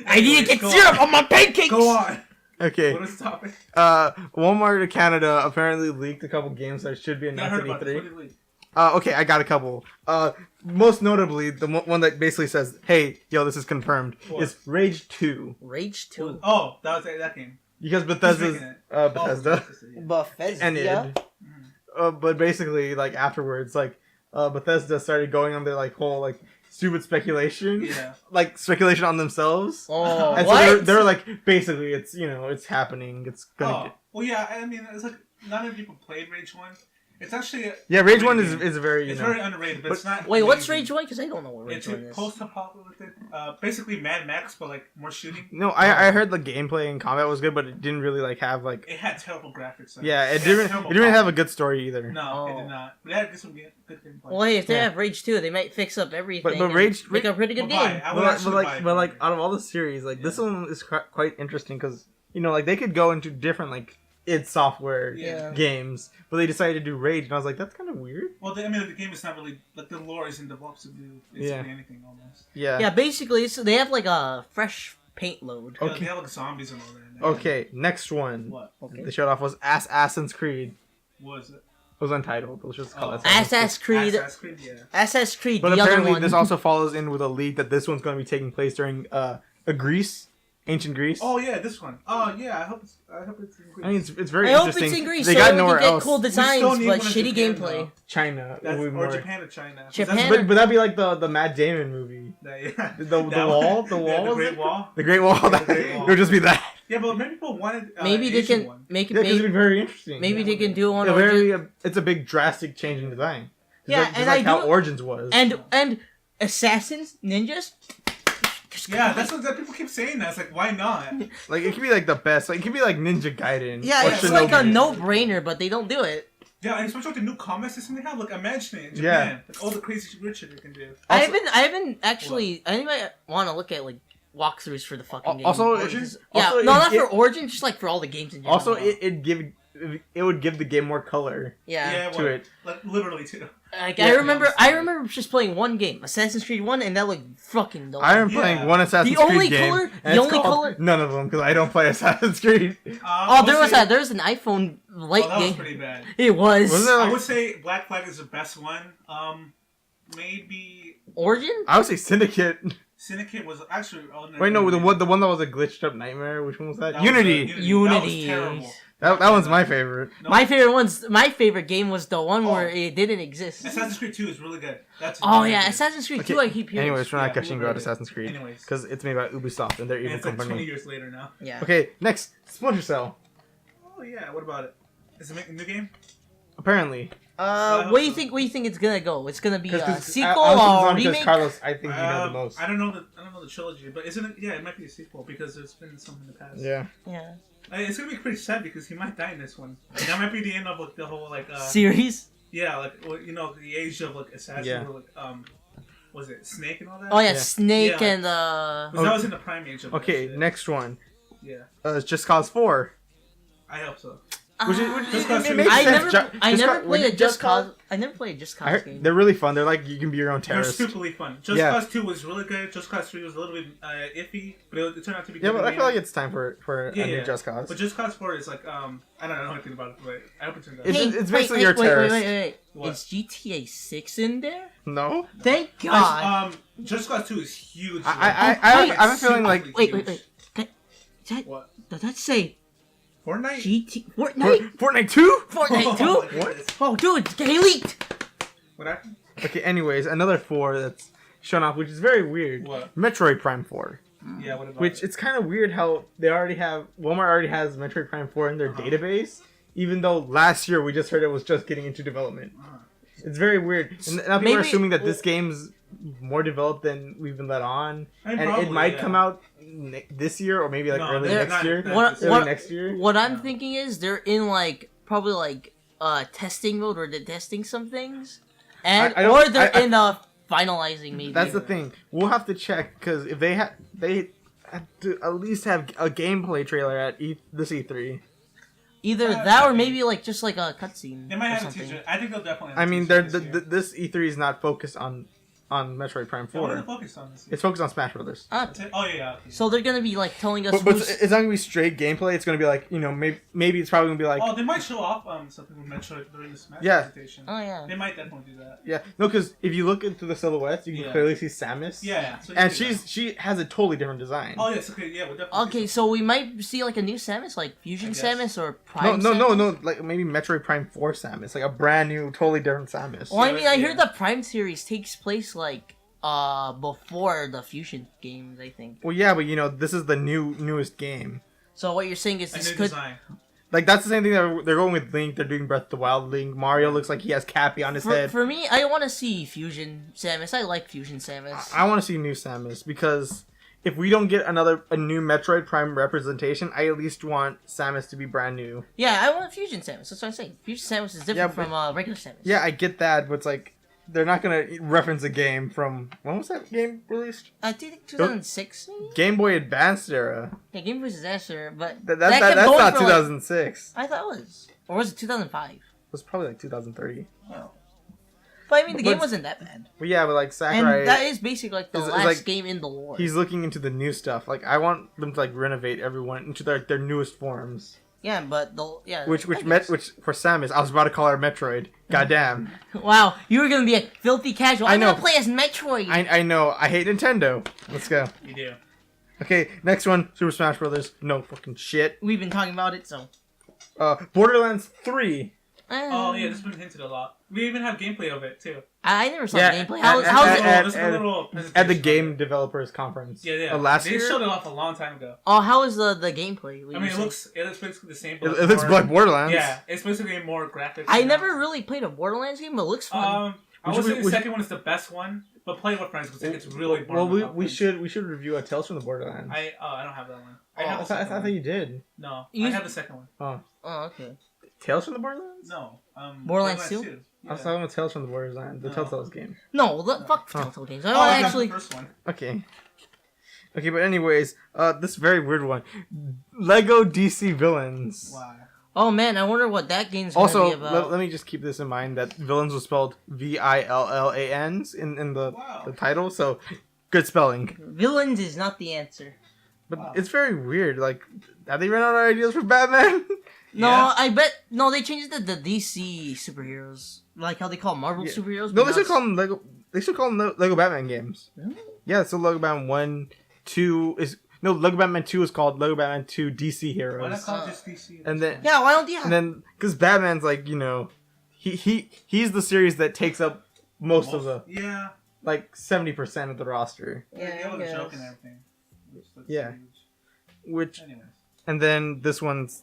I need to get Go syrup on. on my pancakes. Go on. Okay. What is the topic? Walmart of Canada apparently leaked a couple games that should be I announced heard at about this. E3. What did we- Okay, I got a couple. Most notably, the one that basically says, "Hey, yo, this is confirmed," What? is Rage 2. Rage 2. Oh, that was that game. Because Bethesda's making it? Bethesda Oh, yeah. Bethesda. and id. But basically, like afterwards, like Bethesda started going on their like whole like stupid speculation, like speculation on themselves. Oh, and what? so they're like basically it's it's happening. It's gonna. Well, yeah. I mean, it's like not many people played Rage 1. It's actually Rage 1 is very very underrated, but it's not. Wait, what's Rage 1? Because I don't know what Rage 1 is. It's post-apocalyptic, basically Mad Max, but like more shooting. No, I heard the gameplay and combat was good, but it didn't really like have like. It had terrible graphics. It didn't have a good story either. No, it did not. But it had some good gameplay. Well, hey, if they have Rage 2, they might fix up everything. But Rage make a pretty good game. But like out of all the series, like this one is quite interesting because like they could go into different like id Software games, but they decided to do Rage, and I was like, that's kind of weird. Well, I mean, the game is not really like the lore isn't developed to do basically anything almost. Yeah, basically, so they have like a fresh paint load. Okay, they have like zombies and all that. Okay, next one. What? Okay. They showed off was Assassin's Creed. What was it? It was untitled. Let's just call it Assassin's Creed. Assassin's Creed, yeah. Assassin's Creed. But the apparently, other one. this also follows in with a leak that this one's going to be taking place during Greece. Ancient Greece. Oh yeah, this one. Oh yeah, I hope it's in Greece. I mean, it's very I hope interesting. it's in Greece. They so got we nowhere can get else. cool designs, but shitty Japan, gameplay. China, or Japan or China. Japan. But that'd be like the Matt Damon movie. The wall, the Great Wall. The Great Wall. It would just be that. Yeah, but maybe people wanted. Maybe they Asian can one. make it. Yeah, because it'd be very interesting. Maybe they can do one. It's a big drastic change in design. Yeah, just like how Origins was. And assassins, ninjas. Yeah, that's what people keep saying. That it's like, why not? Like it could be like the best. Like it could be like Ninja Gaiden. Yeah, it's like a no-brainer, but they don't do it. Yeah, and especially with the new combat system they have. Look, imagine it in Japan. Like all the crazy weird shit they can do. I haven't actually. I might want to look at like walkthroughs for the fucking game. Also, Origins? Not for Origin, just like for all the games in general. Also, it would give the game more color. To it. Like literally too. Like I remember just playing one game, Assassin's Creed 1, and that looked fucking dope. I am playing one Assassin's Creed game. The only color. None of them because I don't play Assassin's Creed. There was an iPhone light that game. was pretty bad. It was. I would say Black Flag is the best one. Maybe Origin. I would say Syndicate. Syndicate was actually. Wait, no, the one that was a glitched up nightmare. Which one was that? Unity. Unity. That was terrible. That one's my favorite. No. My favorite game was the one where it didn't exist. Assassin's Creed 2 is really good. Assassin's Creed 2 I keep hearing. Anyways, we're not gushing about Assassin's Creed. Because it's made by Ubisoft and they're evil it's like company. 20 years later now. Yeah. Okay, next, Splinter Cell. Oh yeah, what about it? Is it making a new game? Apparently. What do you think it's gonna go? It's gonna be a sequel or a remake? Carlos, I think you know the most. I don't know the trilogy, but isn't it? Yeah, it might be a sequel because there's been some in the past. Yeah. It's gonna be pretty sad because he might die in this one. And that might be the end of like the whole like series. Yeah, like the age of like Assassin. Yeah. Like, was it Snake and all that? Oh yeah, Snake and that was in the prime age of. Okay, next one. Yeah. It's Just Cause 4. I hope so. I never played a Just Cause game. They're really fun. They're like you can be your own terrorist. They're stupidly fun. Just Cause 2 was really good. Just Cause 3 was a little bit iffy, but it turned out to be good. Yeah, but I feel like it's time for a new Just Cause. But Just Cause 4 is like I don't know anything about it, but I hope it turns out. It's basically your terrorist. Wait. Is GTA 6 in there? No. Thank God. Just Cause 2 is huge. I have a feeling like wait. What? Does that say? Fortnite? Fortnite 2? Fortnite 2? What? Oh, dude, it's getting leaked! What happened? Okay, anyways, another 4 that's shown off, which is very weird. What? Metroid Prime 4. Yeah, what about Which, it's kind of weird how Walmart already has Metroid Prime 4 in their database, even though last year we just heard it was just getting into development. It's very weird. And now people are assuming that this game's more developed than we've been let on. And it might come out this year or maybe early next year. Next year. What I'm thinking is they're in probably testing mode or they're testing some things. Or they're in finalizing maybe. That's the thing. We'll have to check because if they have to at least have a gameplay trailer at this E3. Either that or maybe just a cutscene. They might have a teaser. I think they'll definitely have I mean, this E3 is not focused on on Metroid Prime Yeah, what are 4. they focused on this year? It's focused on Smash Brothers. That's it? Oh, yeah. Okay. So they're gonna be like telling us. But it's not gonna be straight gameplay. It's gonna be like, maybe it's probably gonna be like. Oh, they might show off something with Metroid during the Smash Yeah. presentation. Oh yeah. They might definitely do that. Yeah, no, because if you look into the silhouettes, you can clearly see Samus. Yeah. So And she has a totally different design. Oh, yes. Okay. Yeah, we'll definitely. Okay, so we might see like a new Samus, like Fusion I guess. Samus or Prime. No, Samus? like maybe Metroid Prime 4 Samus, like a brand new, totally different Samus. Well, I mean, I Yeah. heard the Prime series takes place like before the Fusion games, I think. Well, yeah, but this is the newest game. So what you're saying is A this new could. design. Like that's the same thing that they're going with Link. They're doing Breath of the Wild Link. Mario looks like he has Cappy on his head. For me, I want to see Fusion Samus. I like Fusion Samus. I want to see new Samus because if we don't get a new Metroid Prime representation, I at least want Samus to be brand new. Yeah, I want Fusion Samus. That's what I'm saying. Fusion Samus is different from regular Samus. Yeah, I get that, but it's like they're not gonna reference a game from when was that game released? I think 2006 maybe? Game Boy Advanced era. Yeah, Game Boy Advance, but That's kept going not for, like- 2006. I thought it was. Or was it 2005? It was probably like 2003. Oh. But I mean, the But- game wasn't that bad. But yeah, but like Sakurai, And that is basically like the is last like- game in the lore. he's looking into the new stuff. Like I want them to like renovate everyone into their newest forms. Yeah, but Which I guess. for Samus, I was about to call her Metroid. Goddamn. Wow, you were gonna be a filthy casual. I I'm know. gonna play as Metroid. I know. I hate Nintendo. Let's go. You do. Okay, next one. Super Smash Brothers. No fucking shit. We've been talking about it, so. Borderlands 3. Oh, yeah, this has been hinted a lot. We even have gameplay of it, too. I never saw Yeah, the gameplay. and- How's and- it? and- Just a little presentation At the of Game it. Developers Conference. Yeah. Last They year. showed it off a long time ago. Oh, how is the gameplay? I mean, it looks basically the same. It, but it looks more- like Borderlands. Yeah, it's basically more graphics. I never really played a Borderlands game, but it looks fun. I would say the second one is the best one, but play with friends because it gets really boring. Well, with we friends. should review a Tales from the Borderlands. I don't have that one. I thought you did. No, You- I have the second one. Oh, okay. Tales from the Borderlands? No, Borderlands 2? I was talking about Tales from the Borderlands, the No. Telltale's game. No, fuck Telltale games. I Oh, want I to have actually. the first one. Okay. Okay, but anyways, this very weird one. Lego DC Villains. Wow. Oh man, I wonder what that game's gonna Also, be about. let me just keep this in mind that Villains was spelled Villans in the Wow. title, so good spelling. Villains is not the answer. But Wow. it's very weird. Like, have they run out of ideas for Batman? No, Yeah. I bet no. They changed it to the DC superheroes, like how they call Marvel Yeah. superheroes. No, but they should now call them Lego. They should call them Lego Batman games. Really? Yeah, so Lego Batman 1, 2 is no Lego Batman 2 is called Lego Batman 2 DC Why not Heroes. call it just DC? And then Yeah, why don't you? and then because Batman's like he's the series that takes up most of the Yeah. like 70% of the roster. Yeah, Yeah, I the joke guess. and everything. Which looks Yeah. huge. Which Anyways. and then this one's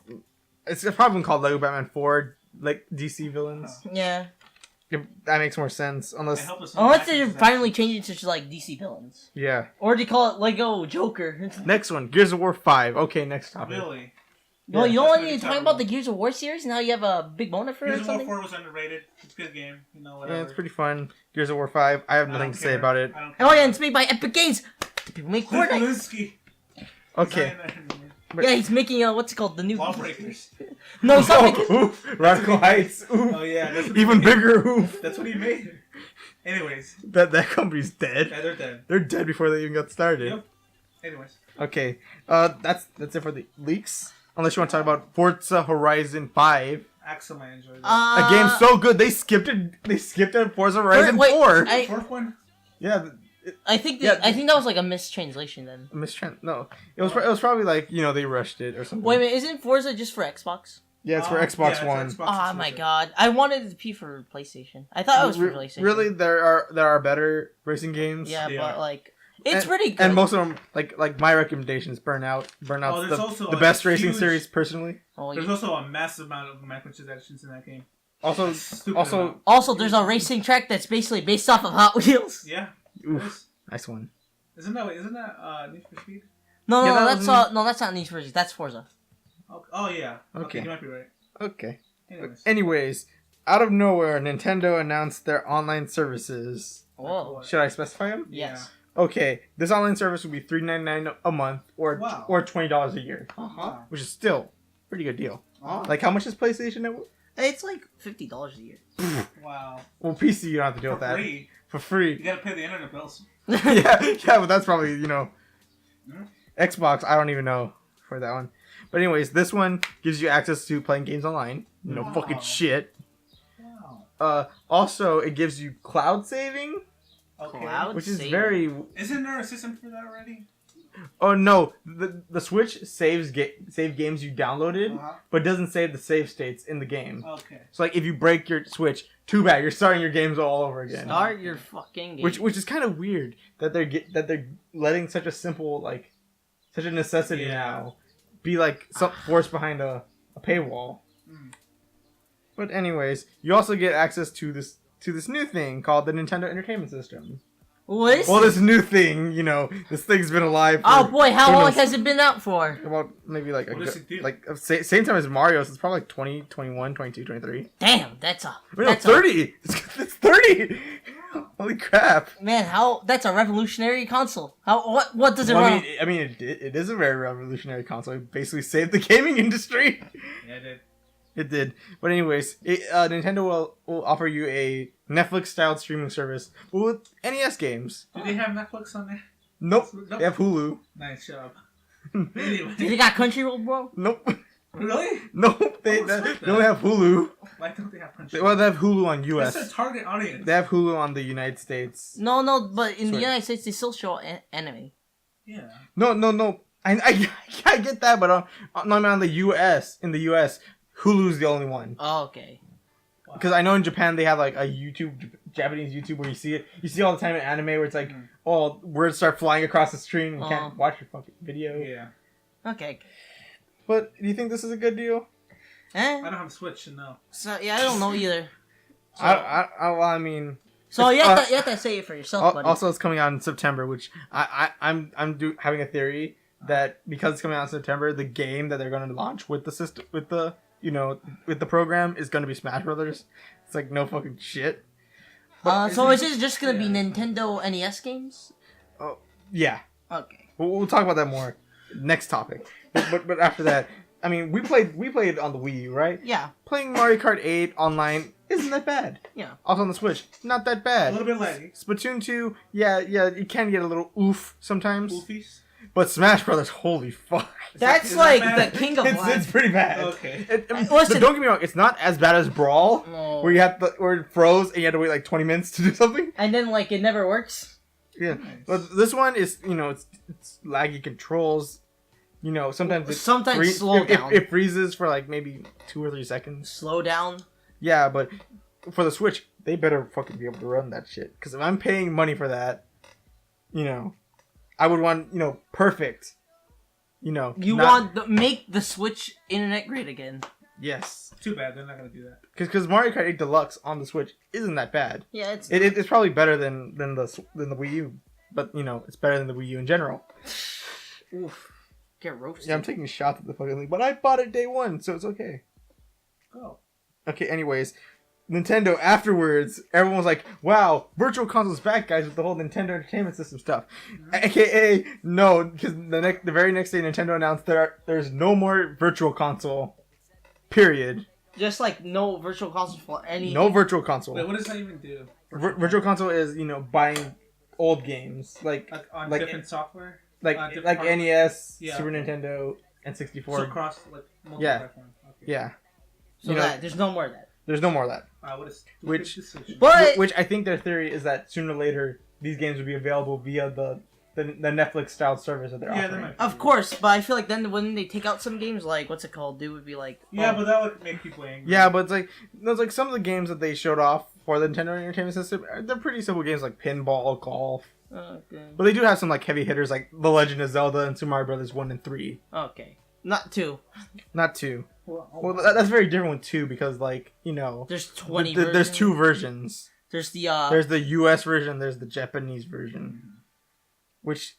it's probably been called Lego Batman 4 like DC villains. Yeah. That makes more sense unless help us Unless they imagine finally change it to just like DC villains, yeah. or they call it Lego Joker. Next one, Gears of War 5. Okay, next topic. Really? Well, Yeah, you don't that's want pretty to talk terrible. about the Gears of War series? Now you have a big boner for it or Gears of War something? 4 was underrated. It's a good game. You know, whatever. Yeah, it's pretty fun. Gears of War 5. I have I nothing don't to say care. about it. I don't care. Oh yeah, and it's made by Epic Games. People make Cliff Fortnite. Lewinsky. Okay. But- Yeah, he's making what's it called, the new. Lawbreakers. No, he's not making. Oh, oof. Radical Heights. Oof. Oh yeah, that's what Even he made. bigger oof. That's what he made. Anyways, That company's dead. yeah, they're dead. They're dead before they even got started. Yep. Anyways, Okay. That's it for the leaks. Unless you want to talk about Forza Horizon 5. Axel, I enjoyed it. A game so good they skipped it. They skipped it. Forza Horizon wait, 4. I- Fourth one. Yeah. I think Yeah, I think that was like a mistranslation then. No, it was probably like they rushed it or something. Wait a minute, isn't Forza just for Xbox? Yeah, it's for Xbox yeah, One. it's Xbox Oh my exclusive. god, I wanted it to be for PlayStation. I thought it was for PlayStation. Really, there are better racing games. Yeah, They but are. like, it's And- pretty good. And most of them, like my recommendation is Burnout. Burnout's Oh, there's also the a best racing huge- series personally. Oh, There's yeah. also a massive amount of microtransactions in that game. Also, Stupid also, amount. Also, there's a racing track that's basically based off of Hot Wheels. Yeah. oof, nice one. Isn't that Need for Speed? No, Yeah, no, that that's was- no, that's not Need for Speed. That's Forza. Oh yeah. Okay. You might be right. Okay. Anyways. Out of nowhere, Nintendo announced their online services. Whoa. Should I specify them? Yes. Okay, this online service will be $3.99 a month, or Wow. or $20 a year, Uh-huh. which is still a pretty good deal. Wow. Like, how much is PlayStation? It's like $50 a year. Wow. Well, PC you don't have to deal For with that. free. for free. You gotta pay the internet bills. yeah, but that's probably, Xbox, I don't even know for that one. But anyways, this one gives you access to playing games online. No fucking shit. Wow. Also, it gives you cloud saving. Okay. Cloud which is saving. very... Isn't there a system for that already? Oh, no. The Switch save games you downloaded, but doesn't save the save states in the game. Okay. So, like, if you break your Switch, too bad. You're starting your games all over again. Start your fucking game. Which is kind of weird that they're letting such a simple, like, such a necessity now be, like, forced behind a paywall. Mm. But anyways, you also get access to this new thing called the Nintendo Entertainment System. What is this new thing, this thing's been alive for... Oh boy, how long has it been out for? About maybe like... What does it do? Like, same time as Mario, so it's probably like 20, 21, 22, 23. Damn, that's 30! It's 30! Holy crap. Man, that's a revolutionary console. What does it run? I mean, it is a very revolutionary console. It basically saved the gaming industry. Yeah, it did. It did. But anyways, Nintendo will offer you a Netflix-style streaming service with NES games. Do they have Netflix on there? Nope. They have Hulu. Nice job. Anyway. They got Crunchyroll, bro? Nope. Really? Nope. They only have Hulu. Why don't they have Crunchyroll? Well, they have Hulu on US. That's a target audience. They have Hulu on the United States. No, but in the United States, they still show anime. Yeah. No. I get that, but on the US, in the US, Hulu's the only one. Oh, okay. Because I know in Japan they have like a Japanese YouTube where you see it. You see all the time in anime where it's like, words start flying across the screen and you can't watch your fucking video. Yeah. Okay. But do you think this is a good deal? I don't have a Switch, so no. So yeah, I don't know either. So, I mean. So you have to say it for yourself, buddy. Also, it's coming out in September, which I'm having a theory that because it's coming out in September, the game that they're going to launch with the system with the program is going to be Smash Brothers. It's like no fucking shit. So is it just going to be Nintendo NES games? Oh yeah. Okay. We'll talk about that more. Next topic. But after that, I mean, we played on the Wii U, right? Yeah. Playing Mario Kart 8 online isn't that bad. Yeah. Also on the Switch, not that bad. A little bit laggy. Splatoon 2, yeah, it can get a little oof sometimes. Oofies. But Smash Brothers, holy fuck. That's like the king of lag. It's pretty bad. Okay. Listen, don't get me wrong, it's not as bad as Brawl, where it froze and you had to wait like 20 minutes to do something. And then like it never works. Yeah. Nice. But this one is, it's laggy controls. Sometimes it slow down. It freezes for like maybe 2 or 3 seconds. Slow down. Yeah, but for the Switch, they better fucking be able to run that shit. Because if I'm paying money for that, I would want, perfect. Want to make the Switch internet great again. Yes. Too bad they're not gonna do that. Because Mario Kart 8 Deluxe on the Switch isn't that bad. Yeah, it's probably better than the Wii U, but it's better than the Wii U in general. Oof. Get roasted. Yeah, I'm taking shots at the fucking thing, but I bought it day one, so it's okay. Oh. Okay, anyways, Nintendo afterwards, everyone was like, wow, Virtual Console's back, guys, with the whole Nintendo Entertainment System stuff. Mm-hmm. AKA, no, because the very next day Nintendo announced there's no more Virtual Console. Period. Just like no Virtual Console for any... No Virtual Console. Wait, what does that even do? Virtual Console is, buying old games. Like on different software? Like hardware? NES, yeah. Super Nintendo, and 64. So across multiple platforms. Okay. Yeah. So there's no more of that. There's no more of that. Which I think their theory is that sooner or later these games will be available via the Netflix style service that they're offering. Of course, but I feel like then when they take out some games, like what's it called? They would be like, but that would make people angry. Yeah, but it's like some of the games that they showed off for the Nintendo Entertainment System, they're pretty simple games like pinball, golf. Okay. But they do have some like heavy hitters like The Legend of Zelda and Super Mario Brothers 1 and 3. Okay. Not 2. Not 2. Well, that's very different with 2 because there's 20 versions. There's 2 versions. There's the There's the US version, there's the Japanese version. Which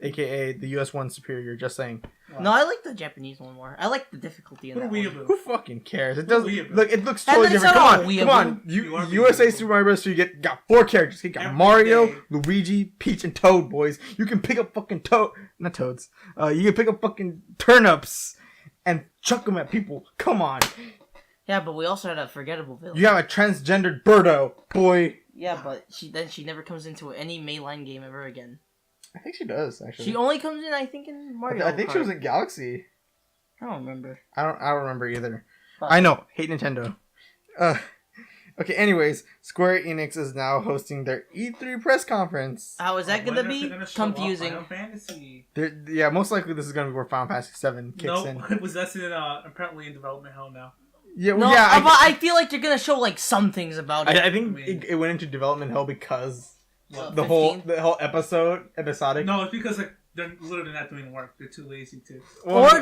AKA the US one's superior, just saying. Wow. No, I like the Japanese one more. I like the difficulty in that one. Who fucking cares? It does look. It looks totally different. Come on. USA Super Mario Bros. You got 4 characters. You got Mario, Luigi, Peach, and Toad, boys. You can pick up fucking not Toads. You can pick up fucking turnips and chuck them at people. Come on. Yeah, but we also had a forgettable villain. You have a transgendered Birdo, boy. Yeah, but she never comes into any mainline game ever again. I think she does actually. She only comes in, I think, in Mario. I think Kart. she was in Galaxy. I don't remember. I don't remember either. But I know. Hate Nintendo. Okay. Anyways, Square Enix is now hosting their E3 press conference. How is that gonna be? Confusing. Final Fantasy. Yeah, most likely this is gonna be where Final Fantasy 7 kicks in. No, it was that's apparently in development hell now. Yeah, No, yeah. I feel like they're gonna show like some things about it. I think it went into development hell because the 15? whole episodic. No, it's because like they're literally not doing work. They're too lazy to. Or I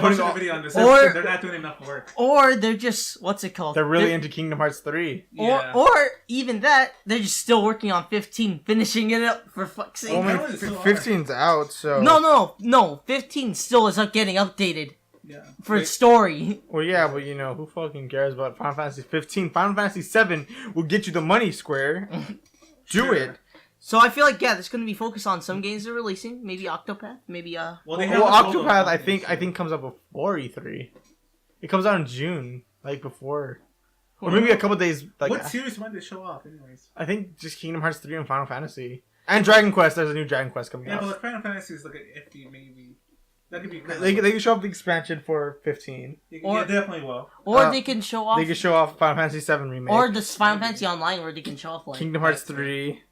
watched the video on this. They're not doing enough work. Or they're just what's it called? They're really into Kingdom Hearts 3. Yeah. Or even that, they're just still working on 15, finishing it up for fuck's sake. Oh my, 15's out, so No. 15 still is not getting updated. Yeah. For its story. Well, yeah, but who fucking cares about Final Fantasy 15? Final Fantasy 7 will get you the money, Square. Do it. So I feel like it's going to be focused on some games they're releasing. Maybe Octopath. Maybe Octopath I think comes out before E3. It comes out in June, like before, or maybe a couple days. Like what series might they show off, anyways? I think just Kingdom Hearts 3 and Final Fantasy and Dragon Quest. There's a new Dragon Quest coming out. Yeah, but like Final Fantasy is like an iffy maybe. That could be. They can show off the expansion for 15. Yeah, definitely will. Or they can show off. They can show off Final Fantasy 7 remake. Or the Final Fantasy Online, where they can show off like Kingdom Hearts 3.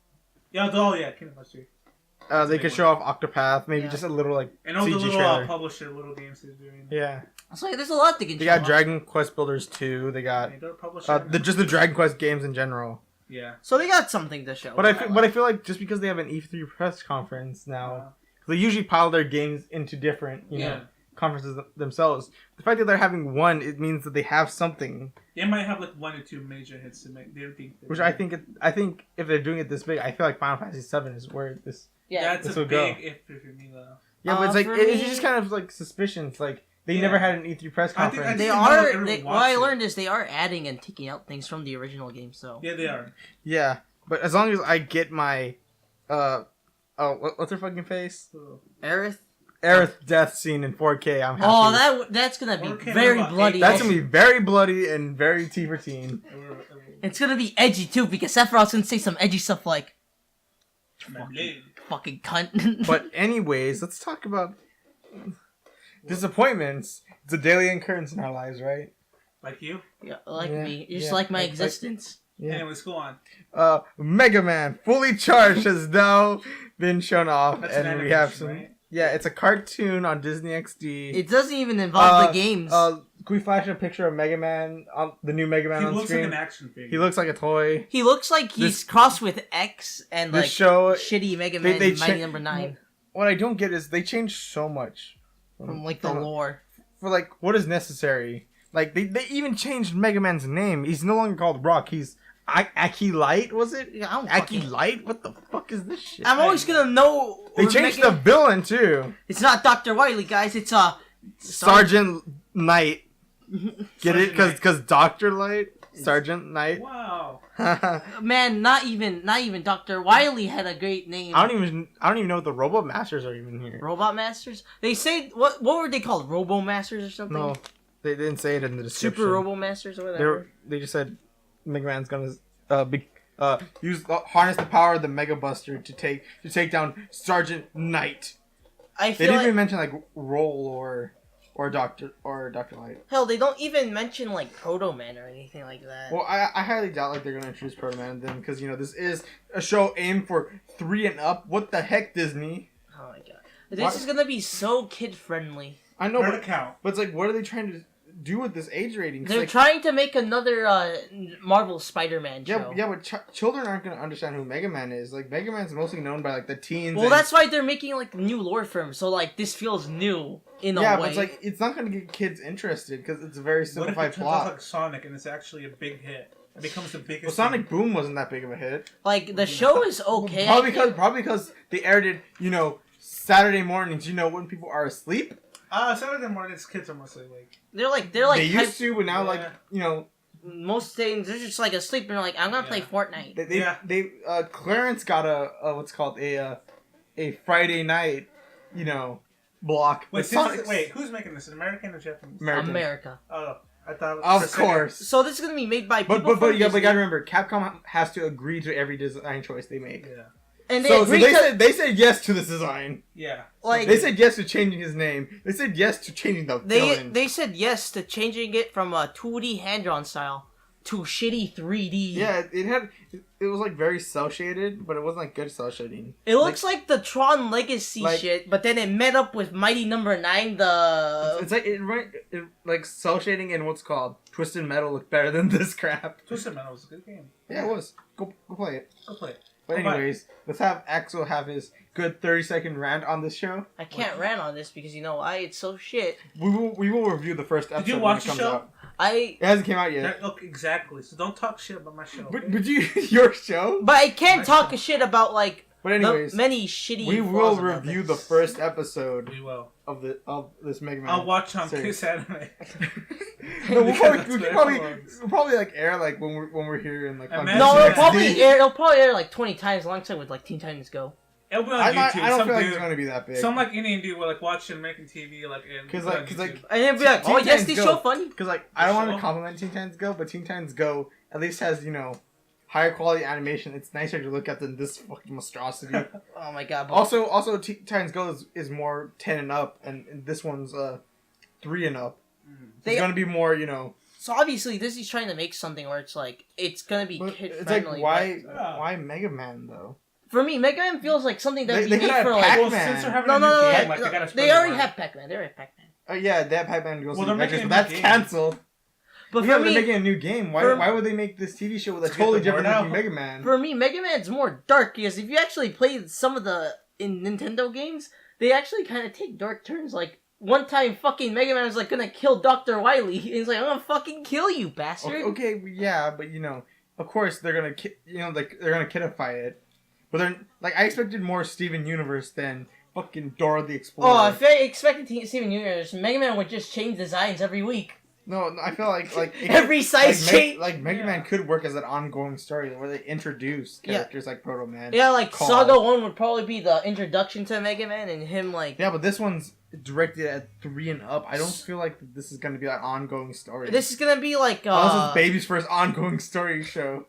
Yeah, Kingdom Hearts 3. They could show off Octopath, maybe just a little like and all CG the little trailer. publisher little games they're doing. Yeah. So there's a lot they can. They got Dragon Quest Builders 2. They got just the Dragon Quest games in general. Yeah. So they got something to show. But I feel like just because they have an E3 press conference now, they usually pile their games into different conferences themselves. The fact that they're having one, it means that they have something. They might have like 1 or 2 major hits to make. Which I think if they're doing it this big, I feel like Final Fantasy 7 is where this. Yeah, that's a big if for me though. Yeah, but it's just kind of like suspicions. Like they never had an E3 press conference. What I learned is they are adding and taking out things from the original game. So yeah, they are. Yeah, but as long as I get my, what's her fucking face? Aerith death scene in 4K, I'm happy. Oh, that's gonna be very bloody. That's gonna be very bloody and very T for teen. It's gonna be edgy too, because Sephiroth's gonna say some edgy stuff like fucking cunt. But anyways, let's talk about disappointments. It's a daily occurrence in our lives, right? Like you? Yeah, like me. Just like my existence. Yeah. Anyways, go on. Mega Man Fully Charged has now been shown off, That's and we have some. Right? Yeah, it's a cartoon on Disney XD. It doesn't even involve the games. Can we flash a picture of Mega Man, the new Mega Man on screen? He looks like an action figure. He looks like a toy. He looks like he's crossed with X and like shitty Mega Man Mighty Number 9. What I don't get is they changed so much from like the lore. For like what is necessary. Like they even changed Mega Man's name. He's no longer called Rock. He's Aki Light, was it? Yeah, Aki Light? What the fuck is this shit? I'm always gonna know. They changed the villain too. It's not Dr. Wily, guys. It's Sergeant Knight. Get it? Because Dr. Light, Sergeant Knight. Wow. Man, not even Dr. Wily had a great name. I don't even know if the Robot Masters are even here. Robot Masters? They say what were they called? Robo Masters or something? No, they didn't say it in the description. Super Robo Masters or whatever. They just said Mega Man's gonna harness the power of the Mega Buster to take down Sergeant Knight. They didn't even mention like Roll or Doctor Light. Hell, they don't even mention like Proto Man or anything like that. Well, I highly doubt like they're gonna introduce Proto Man then, because this is a show aimed for 3 and up. What the heck, Disney? Oh my god, this is gonna be so kid friendly. I know, but it's like, what are they trying to do with this age rating? They're trying to make another Marvel Spider-Man show. Yeah, but children aren't gonna understand who Mega Man is. Like, Mega Man's mostly known by like the teens. Well, that's why they're making like new lore for him. So like this feels new in a way. Yeah, but it's like it's not gonna get kids interested because it's a very simplified plot. What if it turns out like Sonic and it's actually a big hit? It becomes the biggest. Well, Sonic Boom wasn't that big of a hit. Like the show is okay. Probably because they aired it, Saturday mornings. When people are asleep. Saturday mornings, kids are mostly like... They're like... They used to, but now, most things, they're just, asleep, and they're like, I'm gonna play Fortnite. Clarence got what's called a Friday night, block. Wait, who's making this? An American or Japanese? America. Oh, I thought. Of course. So this is gonna be made by people But from you gotta Disney. remember, Capcom has to agree to every design choice they make. Yeah. And they So agreed they said yes to this design. Yeah. Like- They said yes to changing his name. They said yes to changing the villain. They said yes to changing it from a 2D hand-drawn style to shitty 3D. Yeah, it was like very cel shaded, but it wasn't like good cel shading. It looks like the Tron Legacy like- shit, but then it met up with Mighty Number 9, the... It's like it like cel shading and what's called Twisted Metal look better than this crap. Twisted Metal was a good game. Yeah, it was. Go play it. Go play it. But Go anyways, let's have Axel have his good 30-second rant on this show. I can't rant on this because you know why? It's so shit. We will review the first episode you when watch it the comes show? out. I... It hasn't came out yet. That, okay, exactly. So don't talk shit about my show. But Okay? your show? But I can't Nice talk one. a shit about, like, But anyways, the many shitty we flaws will about review this. the first episode We will. of this Mega Man. I'll watch on series. Kiss Anime. No, Because that's we'll what probably everyone's- like air like when we're here in like on Imagine No, Disney Imagine it'll XD. probably air like 20 times alongside with like Teen Titans Go. It'll be on I YouTube. don't Some feel like dude, it's gonna be that big. some like Indian dude will like watch American TV like and Cause put it like on cause YouTube. like And it'll be like, Teen oh yes, Titans this Go. show funny. Cause like I don't want show? to compliment Teen Titans Go, but Teen Titans Go at least has higher quality animation. It's nicer to look at than this fucking monstrosity. Oh my god. But also Teen Titans Go is more 10 and up, and this one's 3 and up. They- It's gonna be more so obviously Disney's trying to make something where it's like, it's gonna be But kid it's friendly. like Yeah. why Mega Man though? For me, Mega Man feels like something that They be could made have for Pac- like... well, Pac-Man. since they're having No, a new no, game, like, no, they gotta they spread already the have word. Pac-Man. They already have Pac-Man. Yeah, they have Pac-Man goes Well, to they're the making but a new that's game. canceled. But Yeah, for they're me, making a new game. Why for- why would they make this TV show with a To get totally the different word looking out. Mega Man? for me, Mega Man's more dark because if you actually played some of the in Nintendo games, they actually kind of take dark turns. Like one time, fucking Mega Man was like gonna kill Dr. Wily, and he's like, "I'm gonna fucking kill you, bastard." Okay, yeah, but of course they're gonna like they're gonna kidify it. But they're like I expected more Steven Universe than fucking Dora the Explorer. Oh, if I expected Steven Universe, Mega Man would just change designs every week. No, I feel like it Every size change. Like Mega Yeah. Man could work as an ongoing story where they introduce characters like Proto Man. Yeah, like Call. Saga 1 would probably be the introduction to Mega Man and him like... Yeah, but this one's directed at 3 and up. I don't feel like this is gonna be an ongoing story. This is gonna be like, Unless it's Baby's first ongoing story show.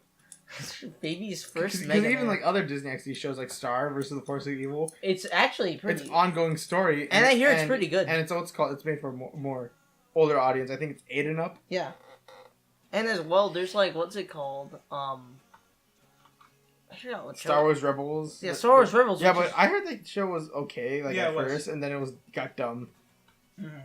Baby's first Because Mega even Man. like other Disney XD shows like Star versus the Force of Evil, It's actually pretty... it's ongoing story. And I hear it's pretty good. And it's what's called. It's made for more older audience. I think it's 8 and up. Yeah. And as well, there's like, what's it called? I forgot what show. Star Wars Rebels. Yeah, Star Wars Rebels. Yeah, which but I heard the show was okay Yeah, at it was. first, and then it got dumb.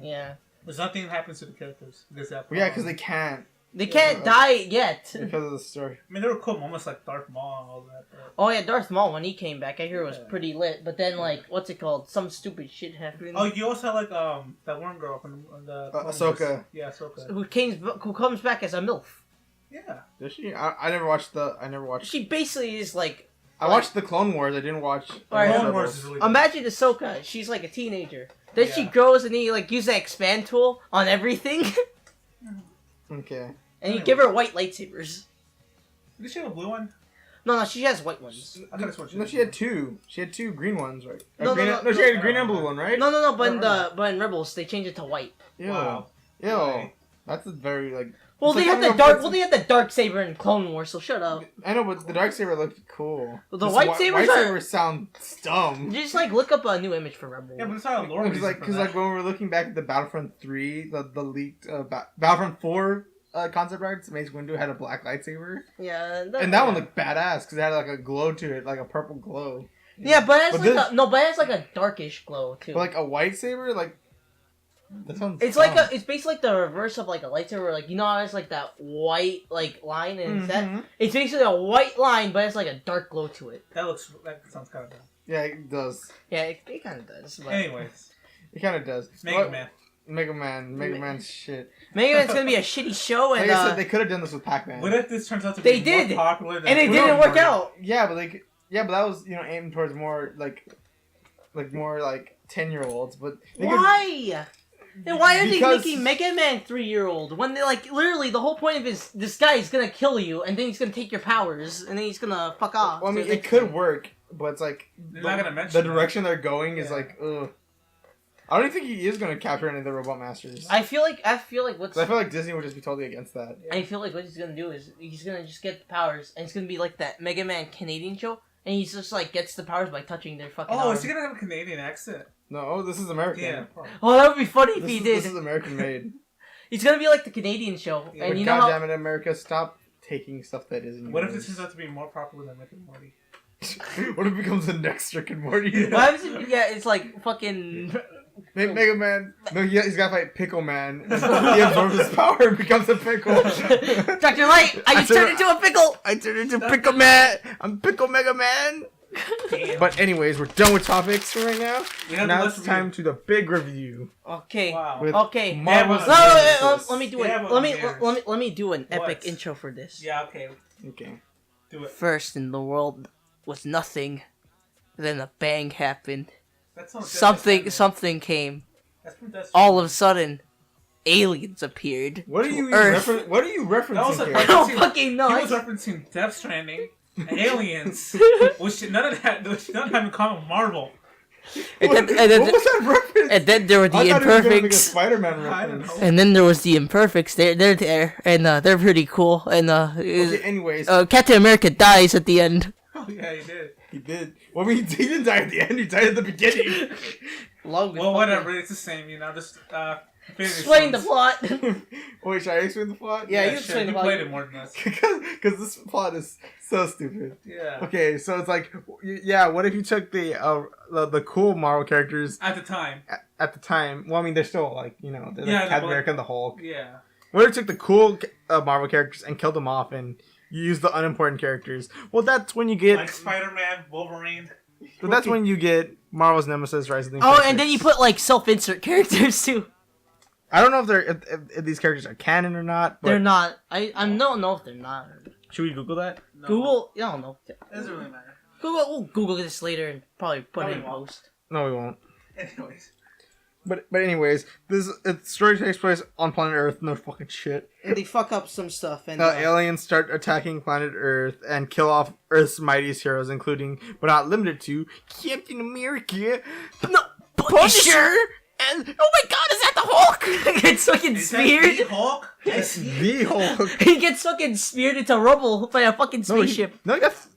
Yeah. There's nothing that happens to the characters. Because that Well, yeah, because they can't They can't die yet. because of the story. I mean, there were cool moments like Darth Maul and all that. But Oh yeah, Darth Maul when he came back, I hear it was Yeah. pretty lit. But then like, what's it called? Some stupid shit happened. oh, you also had like that one girl from the Clone Wars. Ahsoka. Yeah, Ahsoka. Who comes back as a MILF? Yeah. Does she? I never watched the. I never watched. She basically is like. I watched the Clone Wars. I didn't watch. Alright, Rebels. Clone Wars is really good. Imagine Ahsoka. She's like a teenager. Then she Yeah. grows and you like use that expand tool on everything, Okay. and you give her white lightsabers. Did she have a blue one? No, she has white ones. I could have sworn No, she had 2. She had 2 green ones, right? No, green, no, she had a green and blue one, right? No, but in Rebels they changed it to white. Ew. Wow. Ew. Why? That's a very like. Well, It's they like had the coming up dark. with Well, they had the dark saber in Clone Wars. So shut up. I know, but the darksaber looked cool. Well, the This lightsabers are- sound dumb. Just like look up a new image for Rebels. Yeah, but it's not a lore reason Because for like that. when we were looking back at the Battlefront 3, the leaked Battlefront 4 concept art, Mace Windu had a black lightsaber, Yeah, and that one looked badass because it had like a glow to it, like a purple glow. Yeah, but it has But like but it has like a darkish glow too. But like a white saber, like that sounds. It's dumb. like it's basically like the reverse of like a lightsaber. Where, like how it's like that white like line, and Mhm. it's basically a white line, but it's like a dark glow to it. That sounds kind of dumb. Yeah, it does. Yeah, it kind of does. But Anyways, It kind of does. Mega But- Man. Mega Man's shit. Mega Man's gonna be a shitty show, and Like I said, they could have done this with Pac-Man. What if this turns out to They be did. more popular than and it We didn't don't work worry. out. Yeah, but that was aimed towards more like more like 10-year-olds. But they could- Why? And why are Because- they making Mega Man 3-year-old when they like literally the whole point of this guy is gonna kill you and then he's gonna take your powers and then he's gonna fuck off. Well, I mean, So it could work, but it's like They're not gonna mention the that. direction they're going is Yeah. like, ugh. I don't think he is gonna capture any of the robot masters. I feel like what's. I feel like Disney would just be totally against that. I feel like what he's gonna do is he's gonna just get the powers, and it's gonna be like that Mega Man Canadian show, and he's just like gets the powers by touching their fucking. Oh, arm. is he gonna have a Canadian accent? No, this is American. Yeah. Oh, that would be funny if he did. This is American made. He's gonna be like the Canadian show, Yeah, and But you know how. goddamn it, America, stop taking stuff that isn't. What if yours. this turns out to be more popular than Rick and Morty? What if it becomes the next Rick and Morty? What happens if, yeah, it's like fucking. Mega Man. No, he's got to fight Pickle Man. He absorbs his power and becomes a pickle. Dr. Light, I just turned into a pickle! I turned into Pickle Man. I'm Pickle Mega Man. Damn. But anyways, we're done with topics for right now. We have Now the it's list time review. to the big review. Okay. Wow. With Okay. Marvel's Yeah, No, Nemesis. let me do it. Yeah, Let me do an epic What? intro for this. Yeah, okay. Okay. Do it. First in the world was nothing. Then a bang happened. That's not Something came. That's from Death All of a sudden, aliens appeared. What are to you Earth. What are you That was referencing a- here? I don't fucking know. He was referencing Death Stranding, aliens, which none of that have in common with Marvel. And then, What was that reference? and then there were the I thought he was gonna make a imperfects. Spider-Man I don't reference. know. And then there was the imperfects. They're there, and they're pretty cool. And Okay, anyways, Captain America dies at the end. Oh yeah, he did. he did. Well, I mean, he didn't die at the end. He died at the beginning. Well, whatever. It's the same, you know. Just Explain the plot. Wait, should I explain the plot? Yeah, you shit, explain the you plot. played it more than us. Because this plot is so stupid. Yeah. Okay, so it's like, yeah, what if you took the cool Marvel characters At the time. at the time? Well, I mean, they're still like, you know, they're Yeah, like Captain but- America and the Hulk. Yeah. What if you took the cool Marvel characters and killed them off and you use the unimportant characters? Well, that's when you get. Like Spider-Man, Wolverine. But that's when you get Marvel's Nemesis, Rise of the Oh, Imperfects. and then you put like self-insert characters too. I don't know if they're if these characters are canon or not. But They're not. I don't know if they're not. Should we Google that? No, Google. I don't know. It doesn't really matter. We'll Google this later and probably put it in Probably won't. post. No, we won't. Anyways. But anyways, this story takes place on planet Earth. No fucking shit. And they fuck up some stuff. And Aliens start attacking planet Earth and kill off Earth's mightiest heroes, including, but not limited to, Captain America, no, Punisher. And oh my god, is that the Hulk? He gets fucking Is smeared. that the Hulk? It's the Hulk. He gets fucking smeared into rubble by a fucking No, spaceship.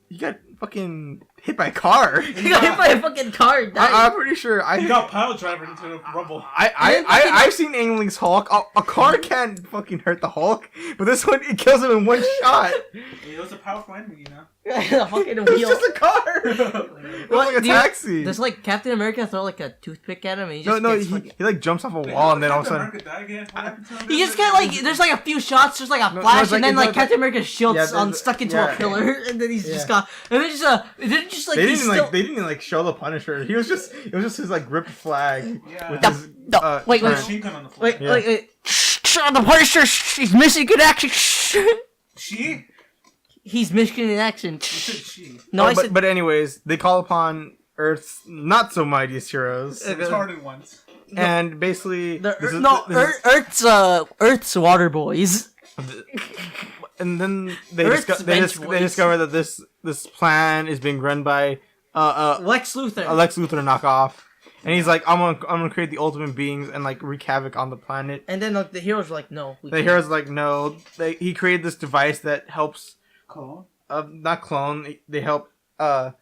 you got fucking hit by a car. He got hit by a fucking car. And died. I'm pretty sure He got pile driver into the rubble. I've seen Angling's Hulk. A car can't fucking hurt the Hulk, but this one it kills him in one shot. It was a powerful enemy, you know? The fucking It's wheel. just a car. It was like a do you- taxi. Does like Captain America throw like a toothpick at him? And he just No, gets he fucking... like jumps off a wall and then all of a sudden. Captain America died again? What happened to him? He just got like there's like a few shots, there's like a No, flash, it's like- and then it's like like- Captain America's shield's Yeah, there's- stuck into yeah. a pillar, and then he's just Yeah. got, and then just like They he's didn't still. like they didn't like show the Punisher. It was just his like ripped flag Yeah. with No, his no, wait, turret. Machine gun on the floor. Wait, Yeah. wait. The Punisher, he's missing in action. She? He's missing in action. You said she. No, Oh, I said. but anyways, they call upon Earth's not so mightiest heroes, Retarded ones. and basically The, this is- no, this is- Earth's water boys. and then they Earth's they bench boys. discover that this plan is being run by Lex Luthor. a Lex Luthor knockoff, and he's like, I'm gonna create the ultimate beings and like wreak havoc on the planet. And then like, the heroes were like, no. We The can't. heroes are like, no, he created this device that helps Clone? not clone. They help. They're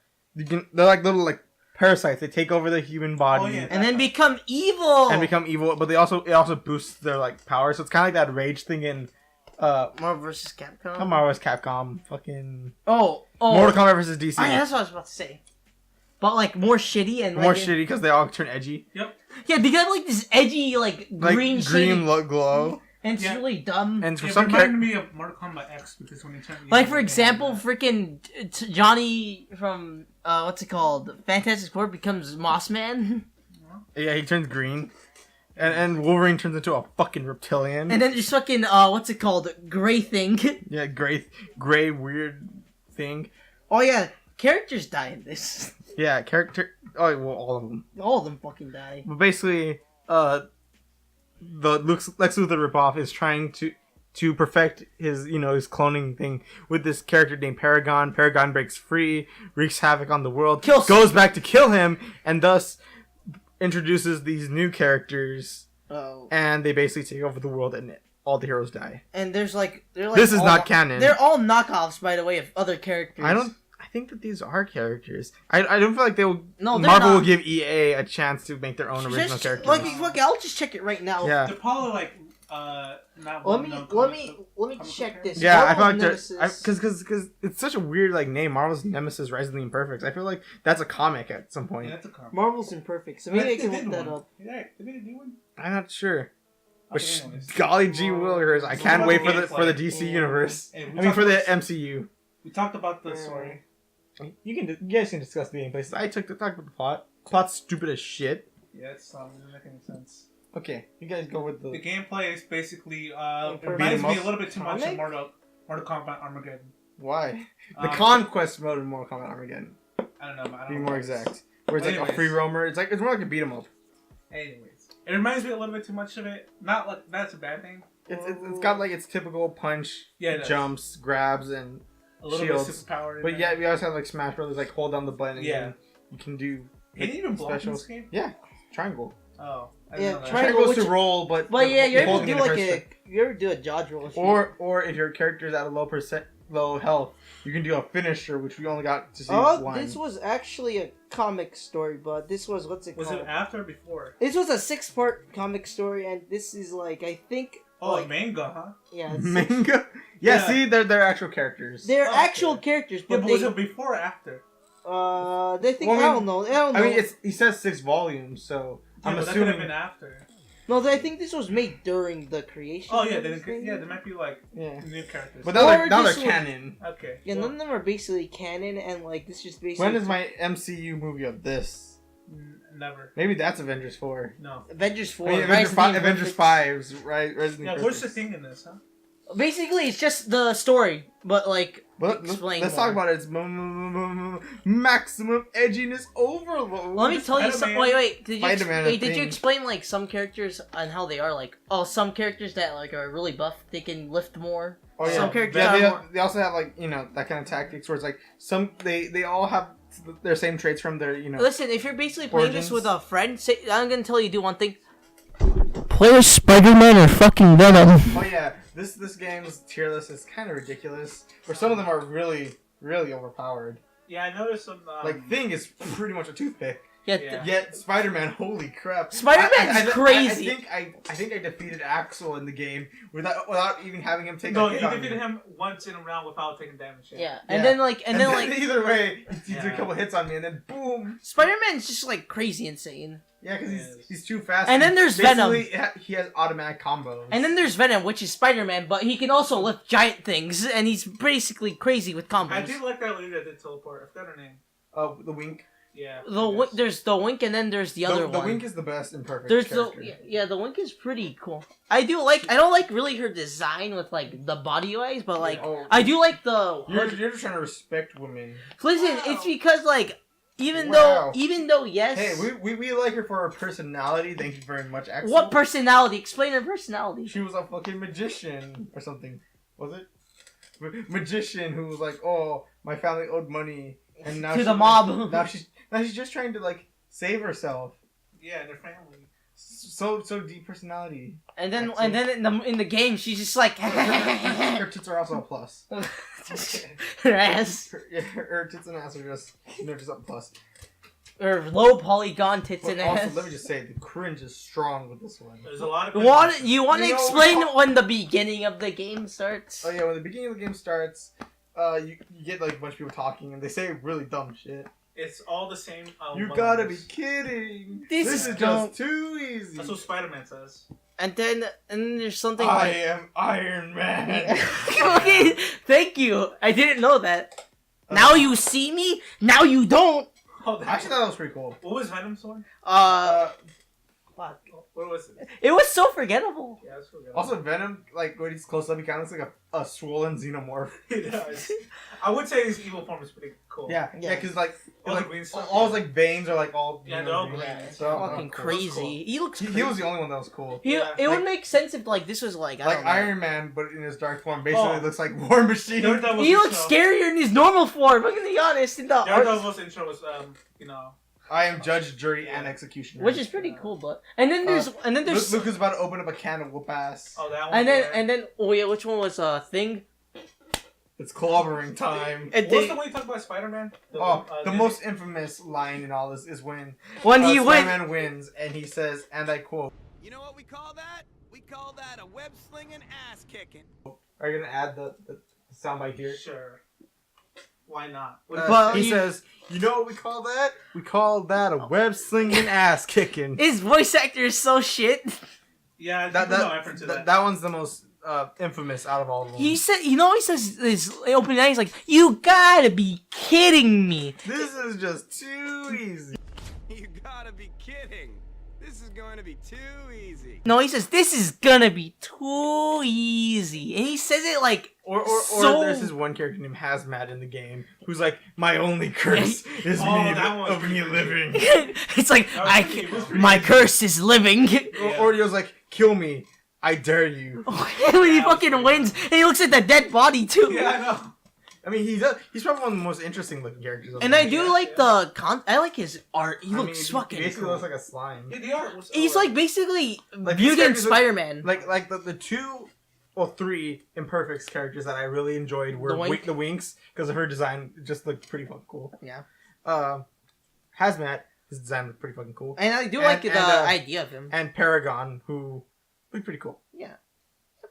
like little like parasites. They take over the human body Oh, yeah. And then become evil. and become evil. But it also boosts their like power. So it's kind of like that rage thing in Marvel vs. Capcom. not Marvel vs. Capcom. Fucking Oh. Mortal Kombat versus DC. Oh, yeah, that's what I was about to say. But like more shitty and More like, shitty because they all turn edgy. Yep. Yeah, they got like this edgy like Like green shady, glow. and it's Yeah. really dumb. And for It some reminded characters, me of Mortal Kombat X because when you turn Like for example, freaking Johnny from what's it called, Fantastic Four becomes Moss Man, yeah, he turns green. And Wolverine turns into a fucking reptilian. and then just fucking what's it called, Gray Thing. Yeah, gray weird thing. Oh yeah, characters die in this. Yeah, character. Oh well, all of them. All of them fucking die. But basically, the Lex Luthor ripoff is trying to perfect his his cloning thing with this character named Paragon. Paragon breaks free, wreaks havoc on the world, Kills- goes back to kill him, and thus introduces these new characters, Oh. and they basically take over the world, and all the heroes die. And they're like this is not canon. They're all knockoffs, by the way, of other characters. I think that these are characters. I don't feel like they will. No, Marvel not. will give EA a chance to make their own original characters. Look, I'll just check it right now. Yeah. They're probably like not Let well me check this. Yeah, I feel like Nemesis. because it's such a weird like name. Marvel's Nemesis, Rise of the Imperfects. I feel like that's a comic at some point. Yeah, that's a comic. Marvel's Imperfect. So maybe I can look that up. Yeah, did they do one? I'm not sure. Which anyways. golly gee willikers, I can't wait for the DC universe. Hey, I mean for the MCU. We talked about the story. You guys can discuss the gameplay. I talked about the plot. Plot's stupid as shit. Yeah, it doesn't make any sense. Okay, you guys go with The the. gameplay is basically Beat reminds 'em me up a little bit too much of comic? Mortal Kombat Armageddon. Why? The Um, conquest mode in Mortal Kombat Armageddon. I don't know. Be more exact. Where it's like a Anyways. free roamer. It's more like a beat 'em up. Anyways, it reminds me a little bit too much of it. Not like that's a bad thing. It's got like its typical punch, Yeah, it does. jumps, grabs, and A little shields. bit superpower. But yeah, we also have like Smash Brothers, like hold down the button and Yeah. you can do Can you even block in specials. this game? Yeah, triangle. Oh, I Yeah, didn't know that. triangle, Triangle's to which- roll, but But yeah, you're able to holding do it in like first you ever do a dodge roll? or if your character's at a low health, you can do a finisher, which we only got to see one. This was actually a comic story, but this was what's it Was called? it after or before? This was a 6-part comic story, and this is like I think. Oh, like, manga, huh? yeah, it's Manga. Yeah, Yeah. see, they're actual characters. they're Oh, actual okay. characters, Yeah, but but they was it before or after? they think Well, I I mean- don't know. I don't know. I mean, he says 6 volumes, so Yeah, I'm but that could have assuming. been after. No, I think this was made during the creation. Oh yeah, of then this thing. there might be like Yeah, new characters. but now they're, Or now they're this was- canon. Okay. Yeah, well, none of them are basically canon, and like this just basically. When is my MCU movie of this? never. Maybe that's Avengers 4. No. Avengers 4? I mean, Rise of the Avengers Imperfects. 5's right. Resident Yeah, Evil what's the 6. thing in this, huh? Basically, it's just the story, but like But explain let's more. talk about it. It's maximum edginess overload. Let me tell you something. Spider-Man. Wait. Did you Spider-Man, wait? Did you thing. explain like some characters and how they are? Like, some characters that like are really buff, they can lift more. Oh, yeah. Some characters Yeah, are they, more. they also have like that kind of tactics where it's like they all have their same traits from their Listen, if you're basically playing this Origins. with a friend, I'm gonna tell you do one thing. Play as Spider-Man or fucking Venom. Oh yeah, this game's tier list is kind of ridiculous. Where some of them are really overpowered. Yeah, I noticed some. Like Thing is pretty much a toothpick. Yeah. Yeah. Yet Spider-Man, holy crap! Spider-Man's crazy. I think I defeated Axel in the game without even having him take no, a you hit on defeated me. him once in a round without taking damage. Yeah. Yeah. And then like either way, he took Yeah. a couple hits on me, and then boom. Spider-Man's just like crazy insane. Yeah, because Yes. he's too fast. And then there's Venom. Basically, he has automatic combos. And then there's Venom, which is Spider-Man, but he can also lift giant things, and he's basically crazy with combos. I do like that lady that did teleport. I forgot her name. The Wink. Yeah. There's the Wink, and then there's the other The one. Wink is the best in Perfect. There's character. the Wink is pretty cool. I don't like really her design with like the body wise, but like Oh. I do like the. You're just trying to respect women. Listen, Wow. it's because like even Wow. though yes. Hey, we like her for her personality. Thank you very much, Axel. What personality? Explain her personality. She was a fucking magician or something. Was it? Magician who was like, oh, my family owed money, and now To the mob. Now she's just trying to like save herself. Yeah, their family. So deep personality. And then Excellent. in the game she's just like Her tits are also a plus. her ass. Her tits and ass are just just a plus. Or low polygon tits But and also, ass. let me just say, the cringe is strong with this one. There's a lot of. You You want to know, explain when the beginning of the game starts? Oh yeah, when the beginning of the game starts, you get like a bunch of people talking, and they say really dumb shit. It's all the same. You one gotta be liners. kidding! This This is is dumb. just too easy. That's what Spider-Man says. And then there's something I like am Iron Man. okay, thank you. I didn't know that. Now you see me. Now you don't. Oh, Actually, that was pretty cool. what was Venom's one? Fuck. What was it? It was so forgettable. Yeah, that's what Also, Venom, like when he's close up, he kind of looks like a swollen xenomorph. He does. I would say his evil form is pretty cool. Yeah, Yeah. because like, All the like green stuff, all yeah. his like veins are like all. Yeah, they're all green. green. Yeah, it's So, fucking cool. crazy. That's cool. He looks. He Crazy. was the only one that was cool. Yeah. It would Like- make sense if like this was like I Like don't know. Iron Man, but in his dark form, basically Oh. looks like War Machine. Daredevil's He looks intro- scarier in his normal form. I'm gonna be honest. In the art. Daredevil's intro was I am judge, jury, and executioner. Which is pretty cool, but and then there's Luke is about to open up a can of whoop ass. Oh, that one. and then oh yeah, which one was Thing? It's clobbering time. What's the one you talk about Spider-Man? The most infamous line in all this is when he Spider-Man wins and he says, and I quote, "You know what we call that? We call that a web-slinging ass-kicking." Are you gonna add the soundbite here? Sure. Why not? He says, "You know what we call that? We call that a web-slinging ass-kicking." His voice actor is so shit. Yeah, that one's the most infamous out of all of them. He said, he says this opening line. He's like, "You gotta be kidding me! This is just too easy." You gotta be kidding! This is going to be too easy. No, he says, "This is gonna be too easy," and he says it like or there's this one character named Hazmat in the game who's like, "My only curse is me living." It's like my curse is living. Or he was like, "Kill me. I dare you." When he fucking wins, and he looks at the dead body too. Yeah, I know. I mean, he's probably one of the most interesting looking characters. And I do like I like his art. He looks fucking basically cool. looks like a slime. Yeah, the art was He's like basically like Mutant Spider-Man. Like the two or three Imperfects characters that I really enjoyed were the Winx, because of her design. It just looked pretty fucking cool. Yeah. Hazmat, his design looked pretty fucking cool. And I do like the idea of him. And Paragon, who looked pretty cool. Yeah.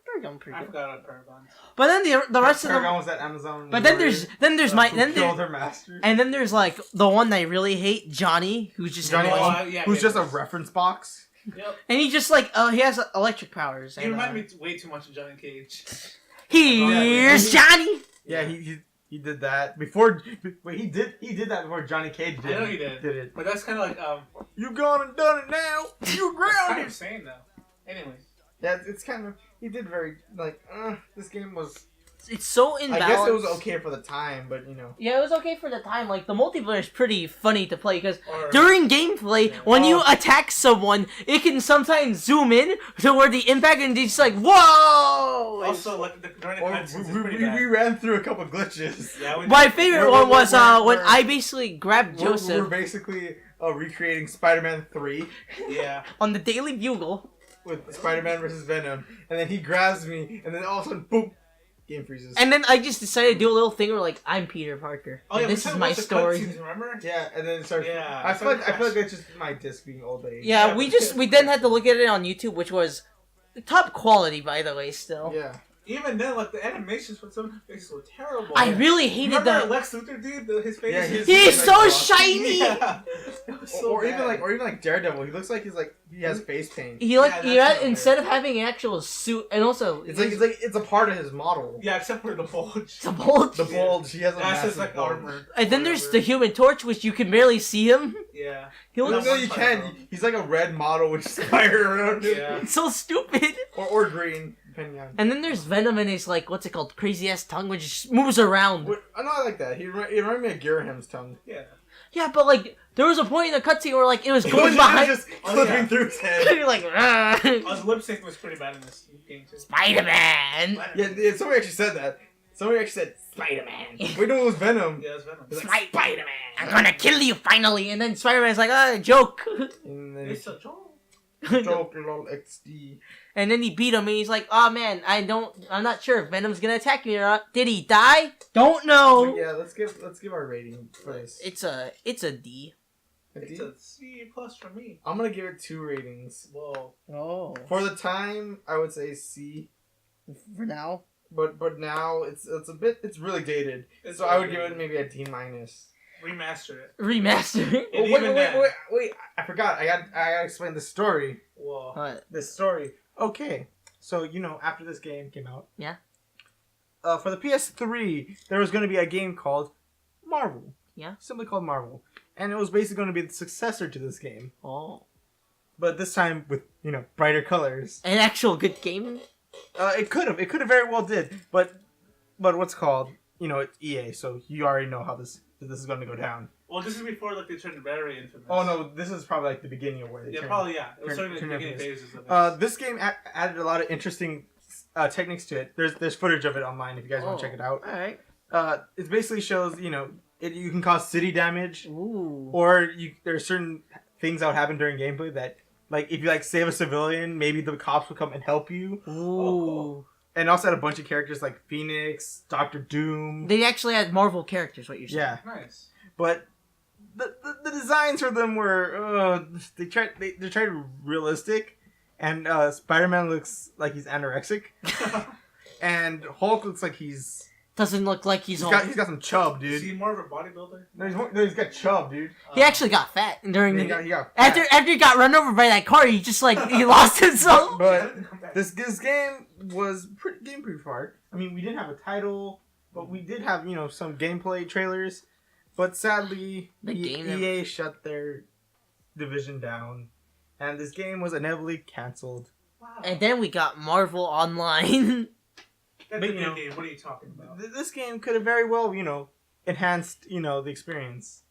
Paragon pretty cool. I forgot about Paragon. But then the rest of them. Paragon was that Amazon. But then there's killed her master. And then there's like the one I really hate, Johnny, who's just just a reference box. Yep. And he just like he has electric powers. He reminded me way too much of Johnny Cage. Here's Johnny. Yeah, he did that before. Wait, he did that before Johnny Cage did. I know he did it. But that's kind of like you gone and done it now. You grounded. That's kind of insane though. Anyways. Yeah, it's kind of. He did very like. This game was. It's so imbalanced. I guess it was okay for the time, but you know. Yeah, it was okay for the time. Like the multiplayer is pretty funny to play because during gameplay, when you attack someone, it can sometimes zoom in to where the impact and it's just like whoa. Also, like we ran through a couple glitches. Yeah, my favorite one was when I basically grabbed Joseph. We're basically recreating Spider-Man 3. Yeah. On the Daily Bugle. With Spider-Man versus Venom, and then he grabs me, and then all of a sudden, boom, game freezes. And then I just decided to do a little thing where like I'm Peter Parker. Oh yeah, this is my story. Remember? Yeah, and then it starts. Yeah, I feel like that's just my disc being old age. Yeah, we then had to look at it on YouTube, which was top quality, by the way. Still. Yeah. Even then, like the animations for some faces were terrible. I really hated that Lex Luthor dude. His face. Yeah, he's so shiny. Yeah. Or even like Daredevil. He looks like he has face paint. He instead of having an actual suit, and also it's a part of his model. Yeah, except for the bulge. The bulge. The bulge. He has a massive like bulge. armor. And then there's the Human Torch, which you can barely see him. Yeah. No, you can. He's like a red model with fire around him. Yeah. It's so stupid. Or green. And then there's Venom and his like what's it called, crazy ass tongue, which just moves around. I like that. He reminded me of Giraham's tongue. Yeah. Yeah, but like there was a point in the cutscene where like it was going behind, just clipping through his head. You're like, the lip sync was pretty bad in this game too. Spider-Man. Yeah, somebody actually said that. Somebody actually said Spider-Man. We know it was Venom. Yeah, it was Venom. It was like, Spider-Man. I'm gonna kill you finally, and then Spider-Man's like, joke. And then it's a joke. Joke, lol, XD. And then he beat him, and he's like, "Oh man, I'm not sure if Venom's gonna attack me or not. Did he die? Don't know." So, yeah, let's give our rating for this. It's a D. It's a C+ for me. I'm gonna give it 2 ratings. Whoa. Oh. For the time, I would say C. For now. But now it's really dated. So I would give it maybe a D-. Remaster it. Remaster it. Wait! I forgot. I gotta explain the story. Whoa. What? This story. Okay, so after this game came out, yeah. For the PS3, there was going to be a game called Marvel. Yeah. Simply called Marvel, and it was basically going to be the successor to this game. Oh. But this time with brighter colors. An actual good game. It could have very well did, but what's called it's EA, so you already know how this is going to go down. Well, this is before they turned very infamous. Oh no, this is probably like the beginning of where they It was starting in the beginning phases of it. This game added a lot of interesting techniques to it. There's footage of it online if you guys want to check it out. All right. It basically shows you can cause city damage, or there are certain things that would happen during gameplay that, like, if you like save a civilian, maybe the cops will come and help you. Ooh. And also had a bunch of characters like Phoenix, Doctor Doom. They actually had Marvel characters. What you're saying? Yeah, Nice. but the designs for them were they're tried realistic, and Spider-Man looks like he's anorexic, and Hulk looks like he's doesn't look like he's got some chub, dude. Is he more of a bodybuilder? No, he's got chub, dude. He actually got fat during He the got after he got run over by that car. He just like he lost himself. But this game was pretty far. I mean, we didn't have a title, but we did have some gameplay trailers. But sadly, EA shut their division down, and this game was inevitably canceled. Wow. And then we got Marvel Online. That's a good game. What are you talking about? This game could have very well, enhanced, the experience.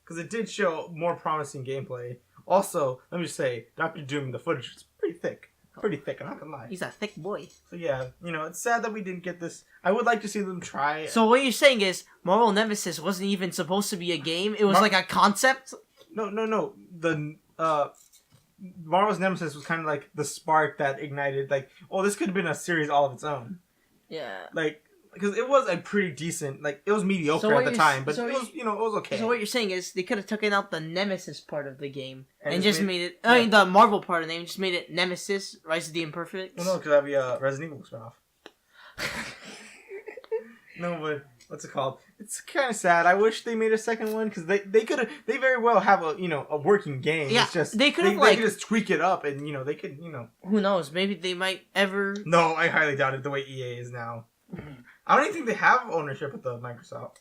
Because it did show more promising gameplay. Also, let me just say, Dr. Doom, the footage is pretty thick. Pretty thick, I'm not gonna lie. He's a thick boy. So yeah, it's sad that we didn't get this. I would like to see them try. So what you're saying is Marvel Nemesis wasn't even supposed to be a game? It was like a concept? No. The Marvel's Nemesis was kind of like the spark that ignited, like, oh, this could have been a series all of its own. Yeah. Like, because it was a pretty decent, like, it was mediocre at the time, but it was, it was okay. So what you're saying is they could have taken out the Nemesis part of the game and just made it, yeah. I mean, the Marvel part of the game, just made it Nemesis, Rise of the Imperfects. Well, no, because that'd be a Resident Evil spinoff. No, but what's it called? It's kind of sad. I wish they made a second one because they very well have a working game. Yeah, it's just they could just tweak it up and they could Who knows? Maybe they might ever. No, I highly doubt it. The way EA is now, I don't even think they have ownership of the Microsoft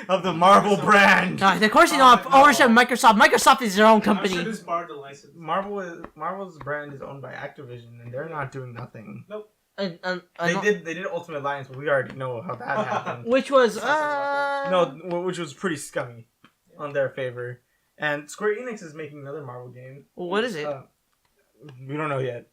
of the Marvel brand. No, of course they don't have ownership of Microsoft. Microsoft is their own company. I'm sure this borrowed the license. Marvel's brand is owned by Activision, and they're not doing nothing. Nope. They did Ultimate Alliance, but we already know how that happened. Which was which was pretty scummy on their favor. And Square Enix is making another Marvel game. Well, what is it? We don't know yet.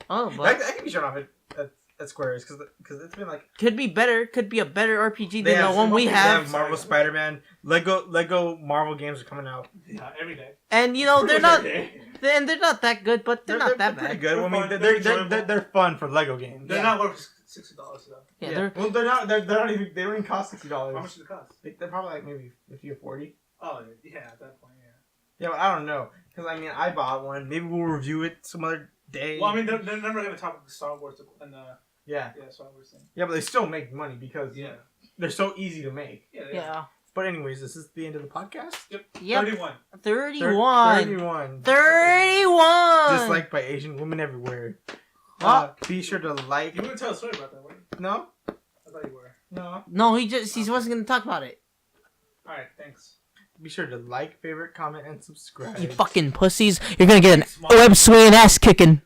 Oh, but that can be shown off at Square's because it's been like could be better. Could be a better RPG than the one we They have. have Marvel Spider-Man, Lego Marvel games are coming out. Yeah, every day. And they're not. And they're not that good, but they're not that pretty bad. good. I mean, they're fun for Lego games. They're not worth $60 though. Yeah. Well, they're not. They don't even cost $60. How much do they cost? They're probably like maybe 50 or 40. Oh yeah, at that point, yeah. Yeah, but I don't know because I mean I bought one. Maybe we'll review it some other day. Well, I mean they're never gonna talk about the Star Wars and yeah Star Wars thing. Yeah, but they still make money because they're so easy to make. Yeah. But anyways, this is the end of the podcast. Yep. 31. 31. Disliked by Asian women everywhere. Be sure to like. You were gonna tell a story about that, weren't you? No. I thought you were. No, he wasn't gonna talk about it. All right, thanks. Be sure to like, favorite, comment, and subscribe. You fucking pussies! You're gonna get an web swinging ass kicking.